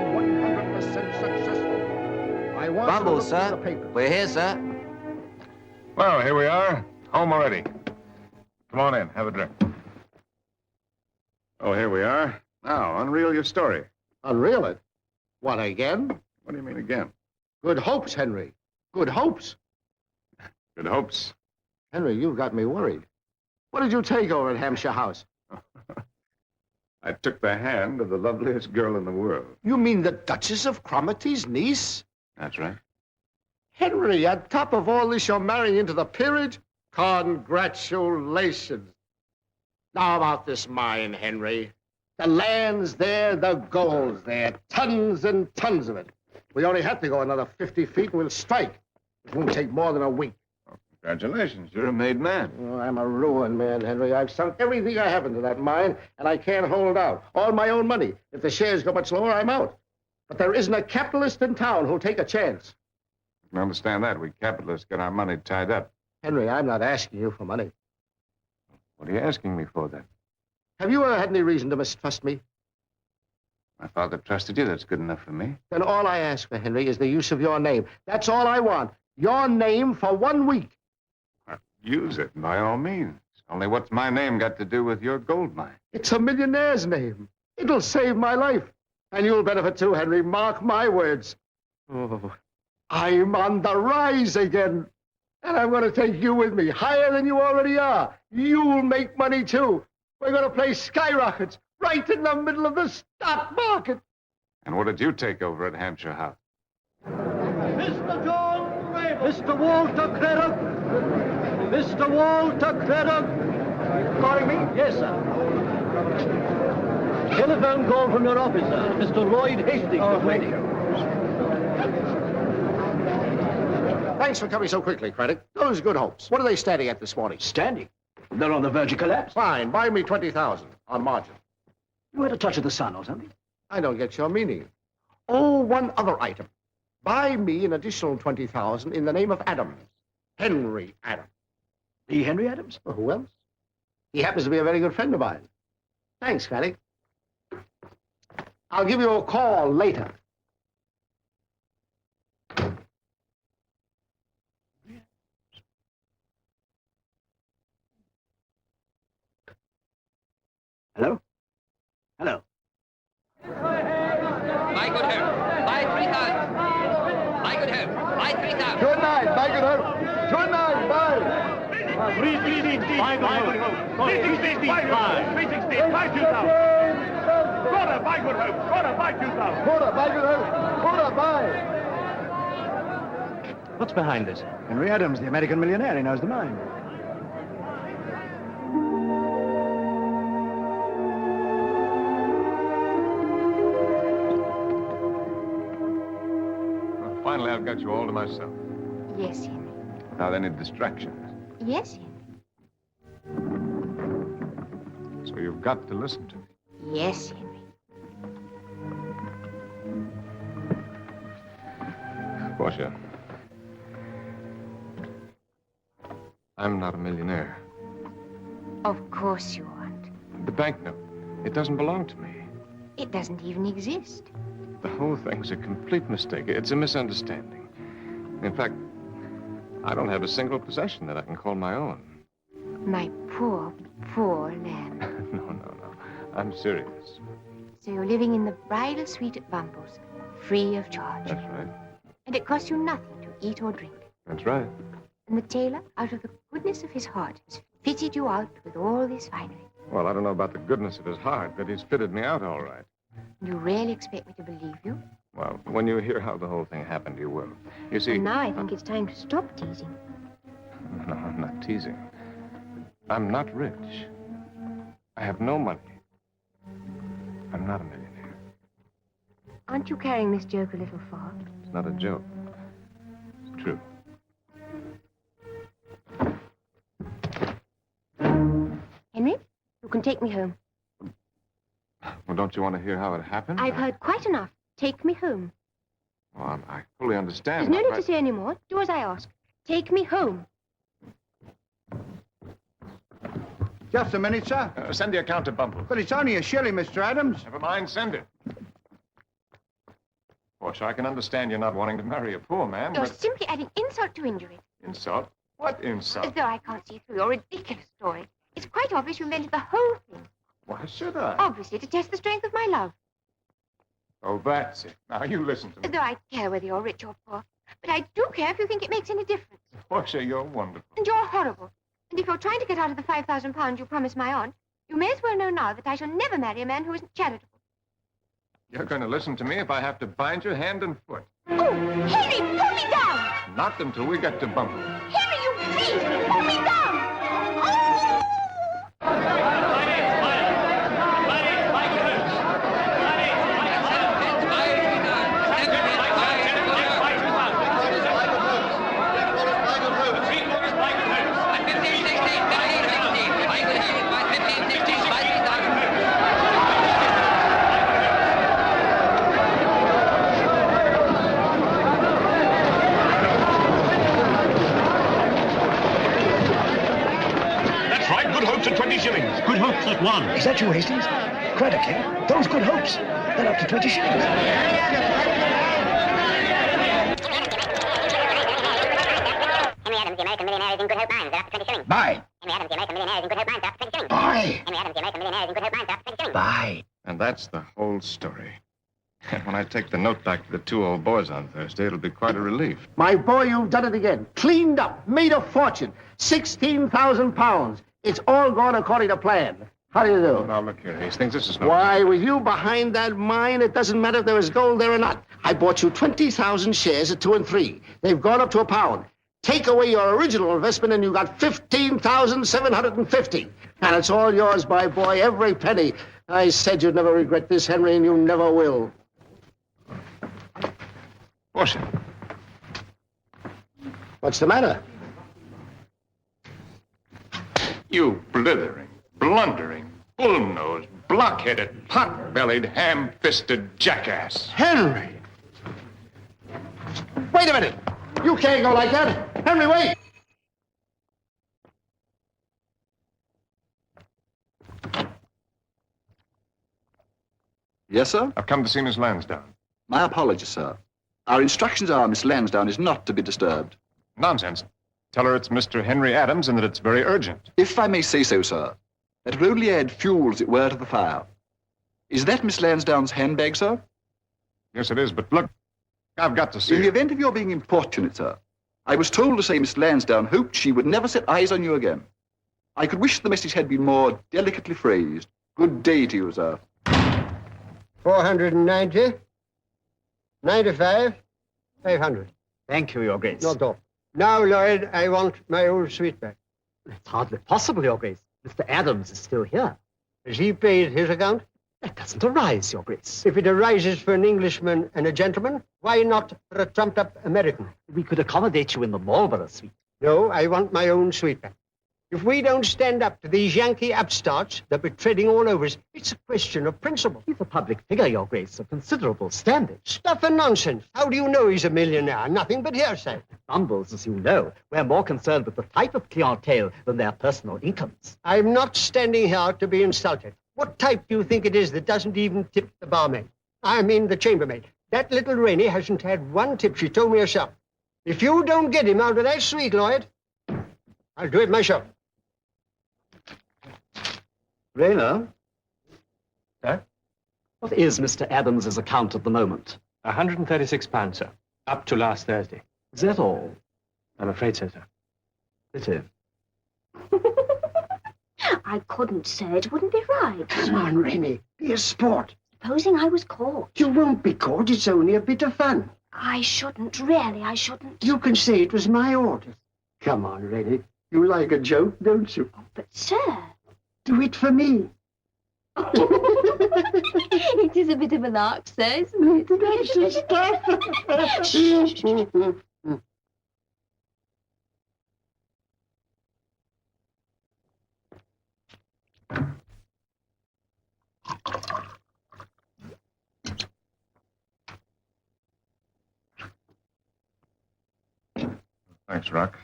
100% successful. I want Bumble, to sir. the paper. We're here, sir. Well, here we are. Home already. Come on in. Have a drink. Oh, here we are. Now, unreel your story. Unreel it? What, again? What do you mean again? Good hopes, Henry. Good hopes. Good hopes. Henry, you've got me worried. What did you take over at Hampshire House? I took the hand of the loveliest girl in the world. You mean the Duchess of Cromarty's niece? That's right. Henry, on top of all this, you're marrying into the peerage? Congratulations. Now about this mine, Henry. The land's there, the gold's there. Tons and tons of it. We only have to go another 50 feet and we'll strike. It won't take more than a week. Oh, congratulations. You're a made man. Oh, I'm a ruined man, Henry. I've sunk everything I have into that mine, and I can't hold out. All my own money. If the shares go much lower, I'm out. But there isn't a capitalist in town who'll take a chance. I understand that. We capitalists get our money tied up. Henry, I'm not asking you for money. What are you asking me for, then? Have you ever had any reason to mistrust me? My father trusted you. That's good enough for me. Then all I ask for, Henry, is the use of your name. That's all I want. Your name for 1 week. Use it, by all means. Only what's my name got to do with your gold mine? It's a millionaire's name. It'll save my life. And you'll benefit too, Henry. Mark my words. Oh, I'm on the rise again. And I'm going to take you with me, higher than you already are. You'll make money, too. We're going to play skyrockets right in the middle of the stock market. And what did you take over at Hampshire House? Mr. John Raven. Mr. Walter Craddock. Mr. Walter Craddock. Calling me? Yes, sir. Telephone call from your office, sir. Mr. Lloyd Hastings is waiting. Thanks for coming so quickly, Craddock. Those Good Hopes. What are they standing at this morning? Standing? They're on the verge of collapse. Fine. Buy me 20,000 on margin. You had a touch of the sun or something? I don't get your meaning. Oh, one other item. Buy me an additional 20,000 in the name of Adams. Henry Adams. The Henry Adams? Well, who else? He happens to be a very good friend of mine. Thanks, Craddock. I'll give you a call later. Hello? Hello. My good hope, buy 3,000. My good hope, buy 3,000. Good night, my good hope. Good night, bye. 360, buy good hope. 360, buy 2,000. Quarter, buy good hope. Quarter, buy 2,000. Quarter, buy good hope. Quarter, buy. What's behind this? Henry Adams, the American millionaire. He knows the mine. Well, finally, I've got you all to myself. Yes, Henry. Without any distractions. Yes, Henry. So you've got to listen to me. Yes, Henry. Portia, I'm not a millionaire. Of course you aren't. The banknote, it doesn't belong to me. It doesn't even exist. The whole thing's a complete mistake. It's a misunderstanding. In fact, I don't have a single possession that I can call my own. My poor, poor lamb. No. I'm serious. So you're living in the bridal suite at Bumble's, free of charge. That's right. And it costs you nothing to eat or drink. That's right. And the tailor, out of the goodness of his heart, has fitted you out with all this finery. Well, I don't know about the goodness of his heart, but he's fitted me out all right. You really expect me to believe you? Well, when you hear how the whole thing happened, you will. You see... And now I think it's time to stop teasing. No, I'm not teasing. I'm not rich. I have no money. I'm not a millionaire. Aren't you carrying this joke a little far? It's not a joke. It's true. Henry, you can take me home. Well, don't you want to hear how it happened? I've heard quite enough. Take me home. Well, I fully understand. There's no need to say any more. Do as I ask. Take me home. Just a minute, sir. Send the account to Bumble. But it's only a shilling, Mr. Adams. Never mind, send it. Portia, I can understand you're not wanting to marry a poor man, You're but... simply adding insult to injury. Insult? What As insult? though I can't see through your ridiculous story. It's quite obvious you invented the whole thing. Why should I? Obviously, to test the strength of my love. Oh, that's it. Now, you listen to As me. though I care whether you're rich or poor. But I do care if you think it makes any difference. Portia, you're wonderful. And you're horrible. And if you're trying to get out of the £5,000 you promised my aunt, you may as well know now that I shall never marry a man who isn't charitable. You're going to listen to me if I have to bind you hand and foot. Oh, Henry, pull me down! Not until we get to Bumble. Henry, you beast! Pull me down! At 20 shillings. Good hopes at one. Is that you, Hastings? Craddock here. Those good hopes. They're up to 20 shillings. Henry Adams, the American millionaire, is in good hope mines. They're up to 20 shillings. Buy. Henry Adams, the American millionaire, is in good hope mines. They're up to 20 shillings. Buy. Henry Adams, the American millionaire, is in good hope mines. They're up to 20 shillings. Buy. And that's the whole story. And when I take the note back to the two old boys on Thursday, it'll be quite a relief. My boy, you've done it again. Cleaned up. Made a fortune. £16,000. It's all gone according to plan. How do you do? Now, look here, Hastings, this is no... Why, with you behind that mine, it doesn't matter if there was gold there or not. I bought you 20,000 shares at 2 and 3. They've gone up to £1. Take away your original investment and you got 15,750. And it's all yours, my boy, every penny. I said you'd never regret this, Henry, and you never will. Portia. What's the matter? You blithering, blundering, bull-nosed, block-headed, pot-bellied, ham-fisted jackass. Henry! Wait a minute! You can't go like that! Henry, wait! Yes, sir? I've come to see Miss Lansdowne. My apologies, sir. Our instructions are Miss Lansdowne is not to be disturbed. Nonsense. Tell her it's Mr. Henry Adams and that it's very urgent. If I may say so, sir, that would only add fuel, as it were, to the fire. Is that Miss Lansdowne's handbag, sir? Yes, it is, but look, I've got to see In the her. event of your being importunate, sir, I was told to say Miss Lansdowne hoped she would never set eyes on you again. I could wish the message had been more delicately phrased. Good day to you, sir. 490, 95, 500. Thank you, Your Grace. Not all. Now, Lloyd, I want my old suite back. It's hardly possible, Your Grace. Mr. Adams is still here. Has he paid his account? That doesn't arise, Your Grace. If it arises for an Englishman and a gentleman, why not for a trumped-up American? We could accommodate you in the Marlborough suite. No, I want my own suite back. If we don't stand up to these Yankee upstarts that we're treading all over us, it's a question of principle. He's a public figure, Your Grace, of considerable standing. Stuff and nonsense. How do you know he's a millionaire? Nothing but hearsay. Bumbles, as you know, we're more concerned with the type of clientele than their personal incomes. I'm not standing here to be insulted. What type do you think it is that doesn't even tip the barmaid? I mean the chambermaid. That little Rainey hasn't had one tip, she told me herself. If you don't get him out of that suite, Lloyd, I'll do it myself. Rayner? Sir? What is Mr. Adams's account at the moment? £136, sir. Up to last Thursday. Is that all? I'm afraid so, sir. Pity. I couldn't, sir. It wouldn't be right. Come on, Rainey. Be a sport. Supposing I was caught. You won't be caught. It's only a bit of fun. I shouldn't, really, I shouldn't. You can say it was my orders. Come on, Rainey. You like a joke, don't you? But, sir... Do it for me. It is a bit of a lark, sir, isn't it? Thanks, Rock.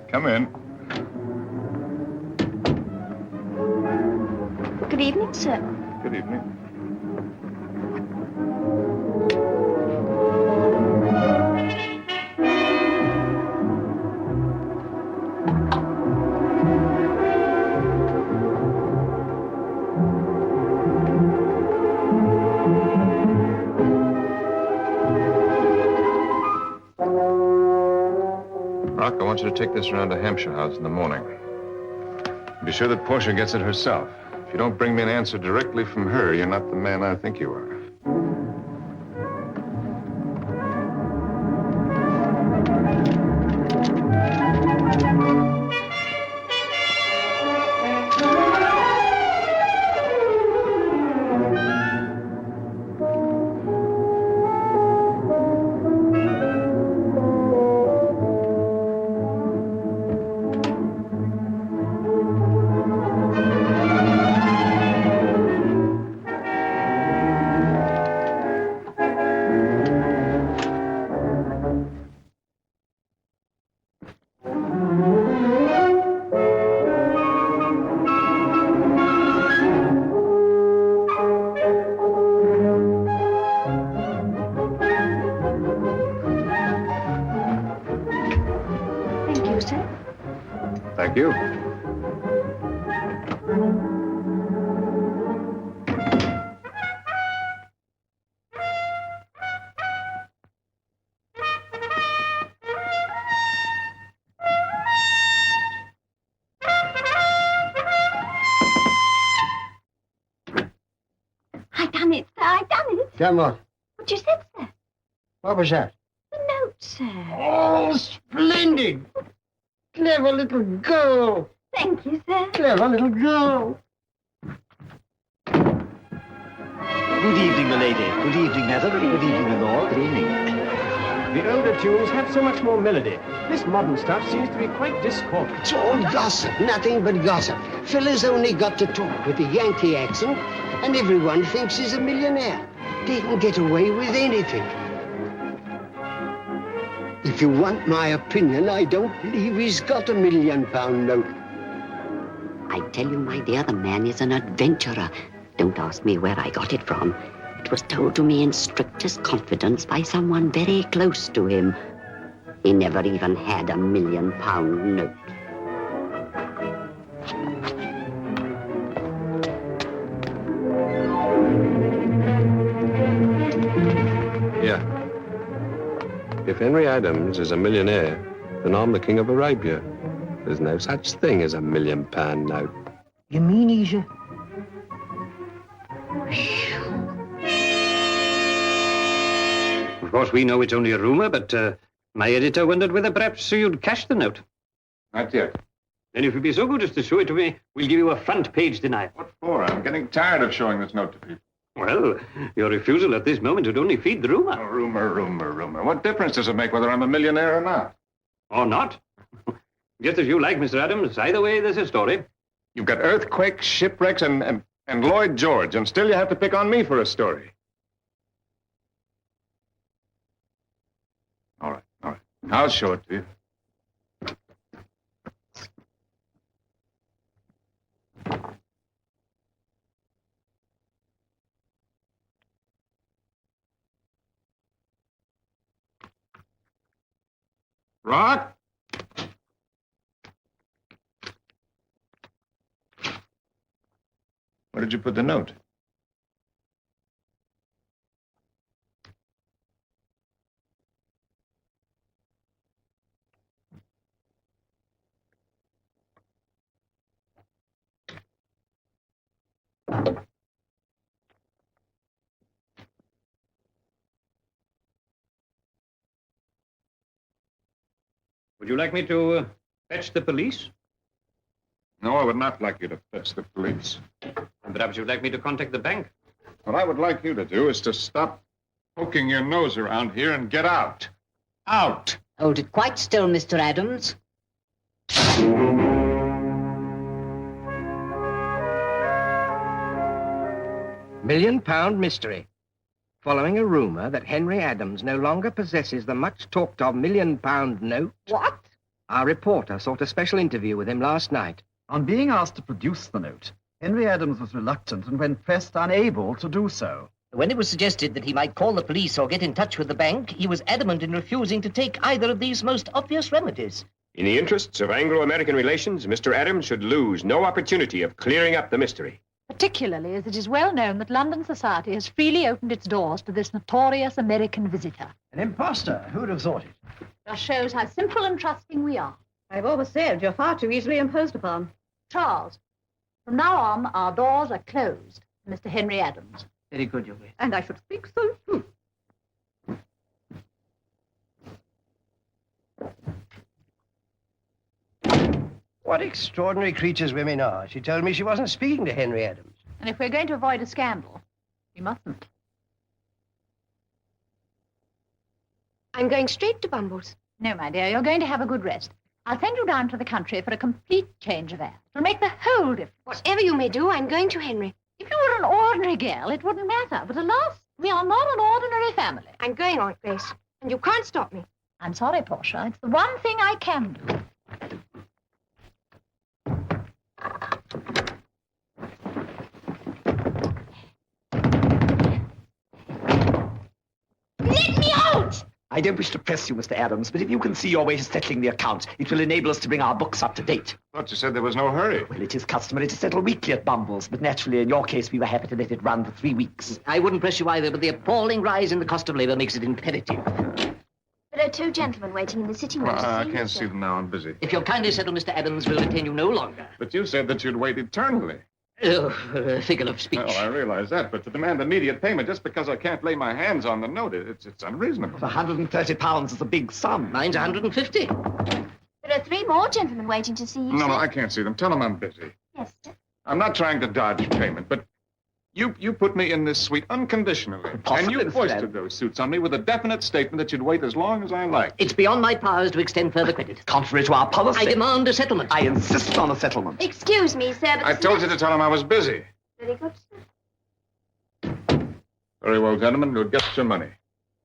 Come in. Good evening, sir. Good evening. Rock, I want you to take this around to Hampshire House in the morning. Be sure that Portia gets it herself. If you don't bring me an answer directly from her, you're not the man I think you are. Thank you. I done it, sir. I done it. Come on. What you said, sir? What was that? The note, sir. Oh, splendid. Clever little girl. Thank you, sir. Clever little girl. Good evening, milady. Good evening, madam. Good evening, my lord. Good evening. The older tunes have so much more melody. This modern stuff seems to be quite discordant. It's all gossip, nothing but gossip. Fella's only got to talk with a Yankee accent, and everyone thinks he's a millionaire. They can get away with anything. If you want my opinion, I don't believe he's got £1 million note. I tell you, my dear, the man is an adventurer. Don't ask me where I got it from. It was told to me in strictest confidence by someone very close to him. He never even had £1 million note. Yeah. If Henry Adams is a millionaire, then I'm the King of Arabia. There's no such thing as £1 million note. You mean he's a... Of course, we know it's only a rumor, but my editor wondered whether perhaps you'd cash the note. Not yet. Then if you'd be so good as to show it to me, we'll give you a front-page denial. What for? I'm getting tired of showing this note to people. Well, your refusal at this moment would only feed the rumor. Oh, rumor. What difference does it make whether I'm a millionaire or not? Or not? Just as you like, Mr. Adams. Either way, there's a story. You've got earthquakes, shipwrecks, and Lloyd George, and still you have to pick on me for a story. All right. I'll show it to you. Rock? Where did you put the note? Would you like me to fetch the police? No, I would not like you to fetch the police. And perhaps you'd like me to contact the bank? What I would like you to do is to stop poking your nose around here and get out. Out! Hold it quite still, Mr. Adams. £1 million mystery. Following a rumour that Henry Adams no longer possesses the much-talked-of £1 million note... What? Our reporter sought a special interview with him last night. On being asked to produce the note, Henry Adams was reluctant and, when pressed, unable to do so. When it was suggested that he might call the police or get in touch with the bank, he was adamant in refusing to take either of these most obvious remedies. In the interests of Anglo-American relations, Mr. Adams should lose no opportunity of clearing up the mystery. Particularly as it is well known that London society has freely opened its doors to this notorious American visitor. An imposter. Who would have thought it? That shows how simple and trusting we are. I've always said you're far too easily imposed upon. Charles, from now on, our doors are closed to Mr. Henry Adams. Very good, Your Grace. And I should speak so soon. What extraordinary creatures women are. She told me she wasn't speaking to Henry Adams. And if we're going to avoid a scandal, we mustn't. I'm going straight to Bumble's. No, my dear, you're going to have a good rest. I'll send you down to the country for a complete change of air. It'll make the whole difference. Whatever you may do, I'm going to Henry. If you were an ordinary girl, it wouldn't matter. But alas, we are not an ordinary family. I'm going, Aunt Grace, and you can't stop me. I'm sorry, Portia. It's the one thing I can do. Let me out! I don't wish to press you, Mr. Adams, but if you can see your way to settling the account, it will enable us to bring our books up to date. I thought you said there was no hurry. Well, it is customary to settle weekly at Bumble's, but naturally, in your case, we were happy to let it run for 3 weeks. I wouldn't press you either, but the appalling rise in the cost of labor makes it imperative. There are 2 gentlemen waiting in the sitting room. I can't see them now. I'm busy. If you'll kindly settle, Mr. Adams, we'll detain you no longer. But you said that you'd wait eternally. Oh, figure of speech. Well, I realize that, but to demand immediate payment just because I can't lay my hands on the note, it's unreasonable. For £130 is a big sum. Mine's 150. There are 3 more gentlemen waiting to see you, No, sir. I can't see them. Tell them I'm busy. Yes, sir. I'm not trying to dodge payment, but you put me in this suite unconditionally. Possibly, and you Mr. foisted Adams. those suits on me with a definite statement that you'd wait as long as I liked. It's beyond my powers to extend further credit. Contrary to our policy. I demand a settlement. I insist on a settlement. Excuse me, sir, but... I told you to tell him I was busy. Very good, sir. Very well, gentlemen, you'll get your money.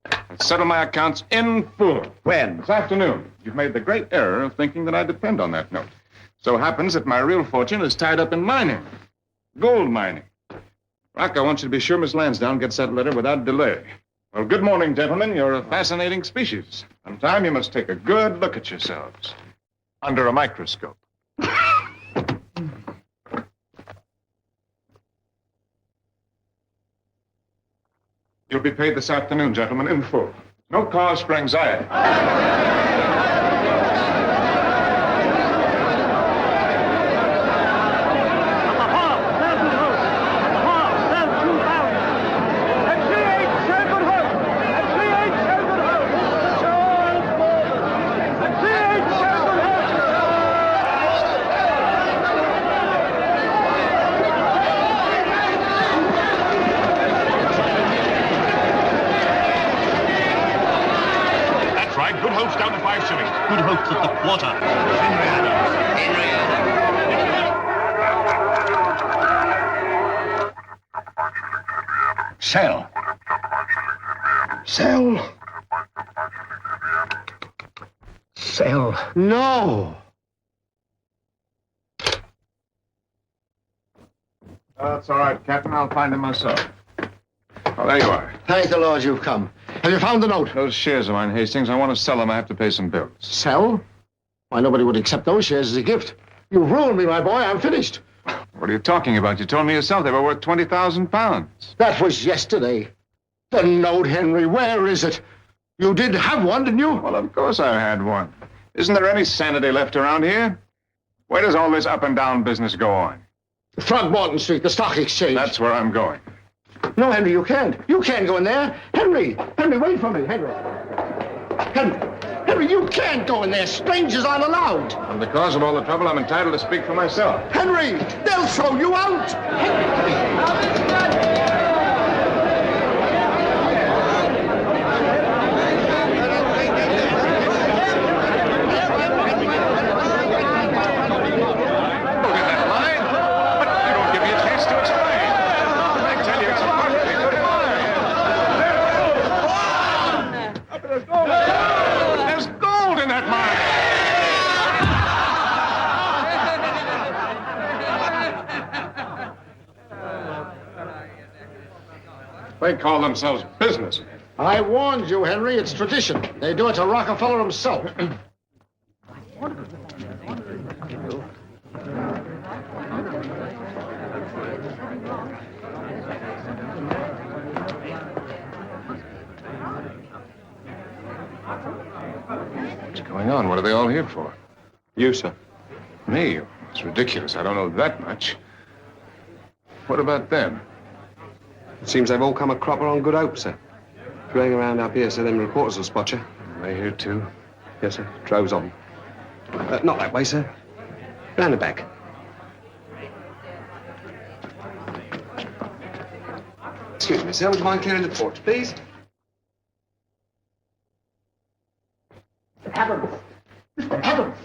I'll settle my accounts in full. When? This afternoon. You've made the great error of thinking that I depend on that note. So happens that my real fortune is tied up in mining. Gold mining. Rock, I want you to be sure Miss Lansdowne gets that letter without delay. Well, good morning, gentlemen. You're a fascinating species. Sometime you must take a good look at yourselves. Under a microscope. You'll be paid this afternoon, gentlemen, in full. No cause for anxiety. Good hopes at the quarter. Henry Adams. Sell. Sell. Sell. No. That's all right, Captain. I'll find him myself. Oh, there you are. Thank the Lord you've come. Have you found the note? Those shares of mine, Hastings, I want to sell them. I have to pay some bills. Sell? Why, nobody would accept those shares as a gift. You've ruined me, my boy. I'm finished. What are you talking about? You told me yourself they were worth 20,000 pounds. That was yesterday. The note, Henry, where is it? You did have one, didn't you? Well, of course I had one. Isn't there any sanity left around here? Where does all this up and down business go on? Throgmorton Street, the stock exchange. That's where I'm going. No, Henry, you can't. You can't go in there. Henry, wait for me, Henry. Henry, you can't go in there. Strangers aren't allowed. And because of all the trouble, I'm entitled to speak for myself. Henry, they'll throw you out. They call themselves businessmen. I warned you, Henry. It's tradition. They do it to Rockefeller himself. What's going on? What are they all here for? You, sir. Me? It's ridiculous. I don't know that much. What about them? It seems they've all come a cropper on good hope, sir. If you hang around up here, so them reporters will spot you. Are they here, too? Yes, sir. Droves of them. Not that way, sir. Round the back. Excuse me, sir. Would you mind clearing the porch, please? Mr. Adams! Mr. Adams!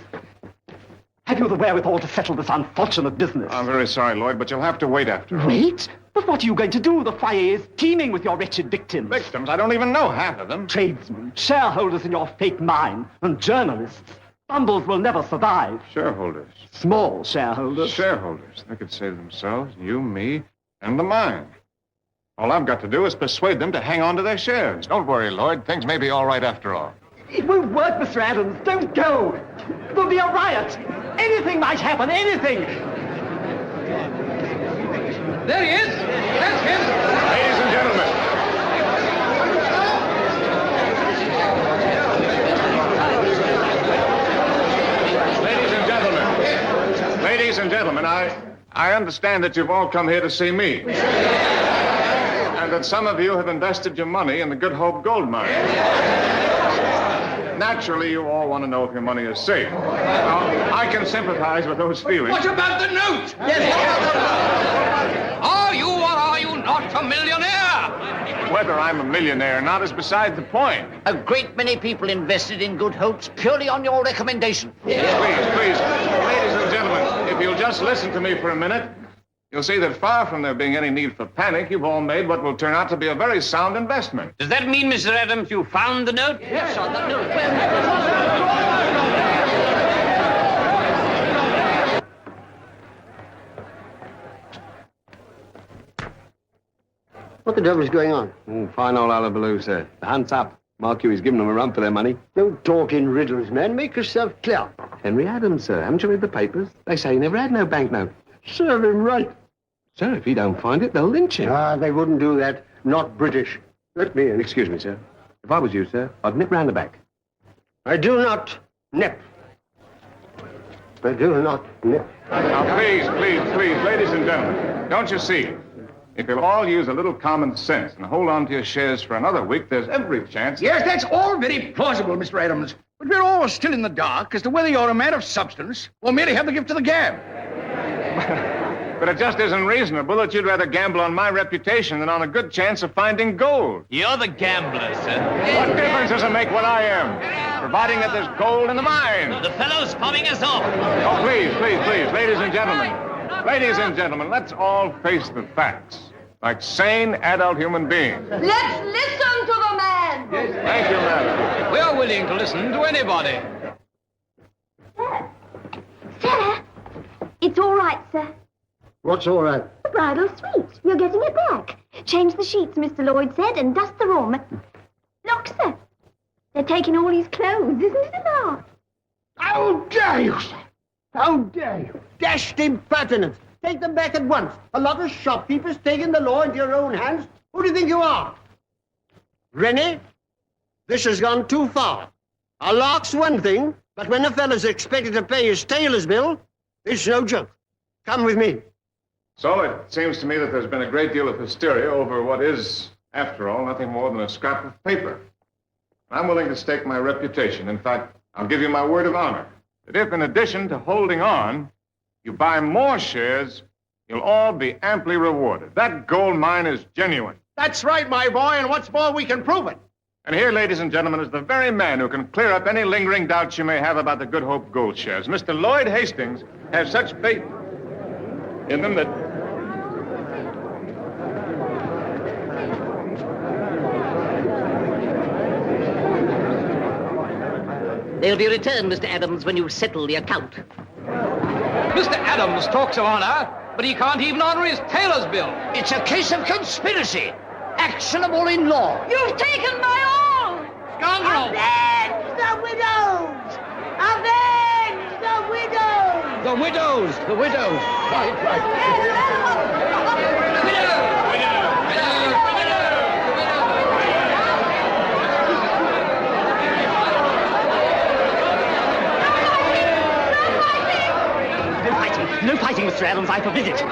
Have you the wherewithal to settle this unfortunate business? I'm very sorry, Lloyd, but you'll have to wait after all. Wait? But what are you going to do? The fire is teeming with your wretched victims. Victims? I don't even know half of them. Tradesmen, shareholders in your fake mine, and journalists. Bundles will never survive. Shareholders? Small shareholders. Shareholders. They could save themselves, you, me, and the mine. All I've got to do is persuade them to hang on to their shares. Don't worry, Lloyd. Things may be all right after all. It won't work, Mr. Adams. Don't go. There'll be a riot. Anything might happen. Anything. There he is. That's him. Ladies and gentlemen. Ladies and gentlemen, I understand that you've all come here to see me. And that some of you have invested your money in the Good Hope gold mine. Naturally, you all want to know if your money is safe. Now, I can sympathize with those feelings. What about the note? Yes. Are you or are you not a millionaire? Whether I'm a millionaire or not is beside the point. A great many people invested in Good Hopes purely on your recommendation. Please, ladies and gentlemen, if you'll just listen to me for a minute, you'll see that far from there being any need for panic, you've all made what will turn out to be a very sound investment. Does that mean, Mr. Adams, you found the note? Yes, sir, the note. What the devil is going on? Fine old hullabaloo, sir. The hunt's up. Mark you, he's giving them a run for their money. Don't talk in riddles, man. Make yourself clear. Henry Adams, sir. Haven't you read the papers? They say he never had no banknote. Serve him right. Sir, if he don't find it, they'll lynch him. They wouldn't do that. Not British. Let me in. Excuse me, sir. If I was you, sir, I'd nip round the back. I do not nip. I do not nip. Now, please, ladies and gentlemen, don't you see? If you'll all use a little common sense and hold on to your shares for another week, there's every chance... Yes, that's all very plausible, Mr. Adams. But we're all still in the dark as to whether you're a man of substance or merely have the gift of the gab. But it just isn't reasonable that you'd rather gamble on my reputation than on a good chance of finding gold. You're the gambler, sir. What difference does it make what I am? Providing that there's gold in the mine. The fellow's fobbing us off. Oh, please, ladies and gentlemen. Ladies and gentlemen, let's all face the facts. Like sane, adult human beings. Let's listen to the man. Thank you, madam. We're willing to listen to anybody. Sir, it's all right, sir. What's all right? The bridal suite. You're getting it back. Change the sheets, Mr. Lloyd said, and dust the room. Look, sir. They're taking all his clothes. Isn't it a lark? How dare you, sir? How dare you? Dashed impertinent. Take them back at once. A lot of shopkeepers taking the law into your own hands. Who do you think you are? Rennie, this has gone too far. A lark's one thing, but when a fellow's expected to pay his tailor's bill, it's no joke. Come with me. So it seems to me that there's been a great deal of hysteria over what is, after all, nothing more than a scrap of paper. I'm willing to stake my reputation. In fact, I'll give you my word of honor that if, in addition to holding on, you buy more shares, you'll all be amply rewarded. That gold mine is genuine. That's right, my boy, and what's more, we can prove it. And here, ladies and gentlemen, is the very man who can clear up any lingering doubts you may have about the Good Hope gold shares. Mr. Lloyd Hastings has such faith in them that... They'll be returned, Mr. Adams, when you settle the account. Mr. Adams talks of honor, but he can't even honor his tailor's bill. It's a case of conspiracy, actionable in law. You've taken my all! Scoundrel! Avenge the widows! Avenge the widows! The widows! The widows! Right. No fighting, Mr. Adams. I forbid it.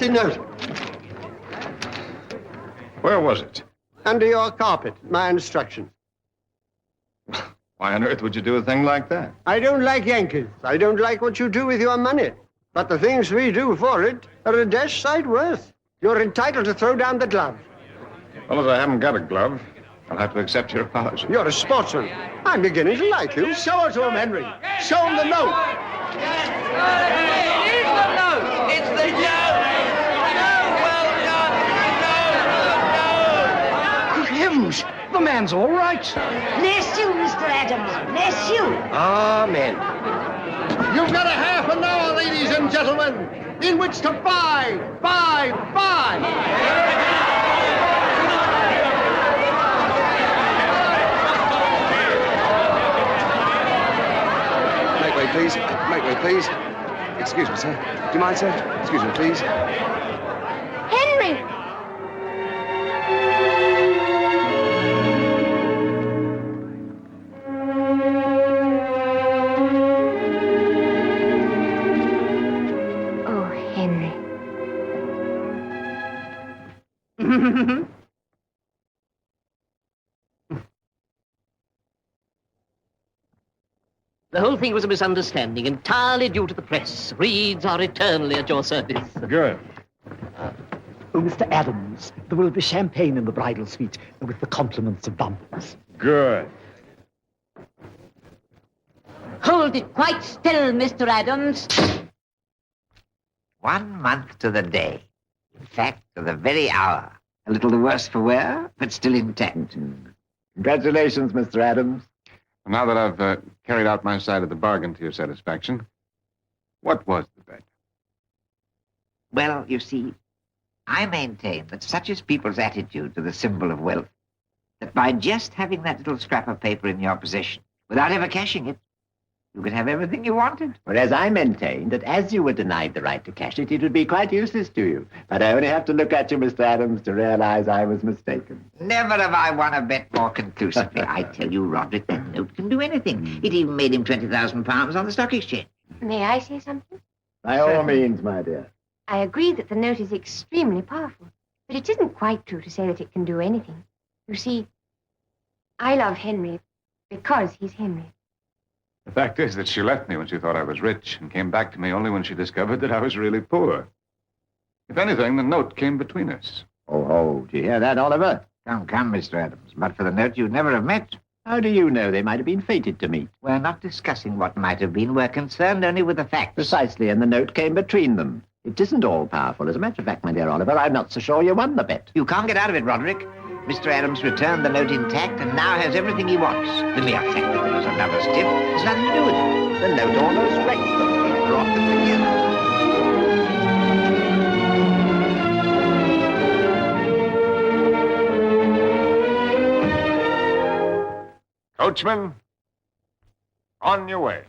Note. Where was it? Under your carpet. My instructions. Why on earth would you do a thing like that? I don't like Yankees. I don't like what you do with your money. But the things we do for it are a dash sight worth. You're entitled to throw down the glove. Well, as I haven't got a glove, I'll have to accept your apology. You're a sportsman. I'm beginning to like you. Show it to him, Henry. Show him the note. It's the note. It's the note. Heavens, the man's all right. Bless you, Mr. Adams. Bless you. Amen. You've got a half an hour, ladies and gentlemen, in which to buy. Make way, please. Make way, please. Excuse me, sir. Do you mind, sir? Excuse me, please. Henry! Oh, Henry. The whole thing was a misunderstanding, entirely due to the press. Reeds are eternally at your service. Good. Oh, Mr. Adams, there will be champagne in the bridal suite with the compliments of Bumpers. Good. Hold it quite still, Mr. Adams. 1 month to the day. In fact, to the very hour. A little the worse for wear, but still intact. Congratulations, Mr. Adams. Now that I've carried out my side of the bargain to your satisfaction, what was the bet? Well, you see, I maintain that such is people's attitude to the symbol of wealth, that by just having that little scrap of paper in your possession, without ever cashing it, you could have everything you wanted. Whereas I maintain that as you were denied the right to cash it, it would be quite useless to you. But I only have to look at you, Mr. Adams, to realize I was mistaken. Never have I won a bet more conclusively. I tell you, Roderick, that note can do anything. It even made him £20,000 on the stock exchange. May I say something? By all means, my dear. I agree that the note is extremely powerful, but it isn't quite true to say that it can do anything. You see, I love Henry because he's Henry. The fact is that she left me when she thought I was rich and came back to me only when she discovered that I was really poor. If anything, the note came between us. Oh, do you hear that, Oliver? Come, Mr. Adams. But for the note, you'd never have met. How do you know? They might have been fated to meet. We're not discussing what might have been. We're concerned only with the facts. Precisely, and the note came between them. It isn't all powerful. As a matter of fact, my dear Oliver, I'm not so sure you won the bet. You can't get out of it, Roderick. Mr. Adams returned the note intact and now has everything he wants. The mere fact that there was another tip has nothing to do with it. The note almost wrecked them. It brought them together. Coachman, on your way.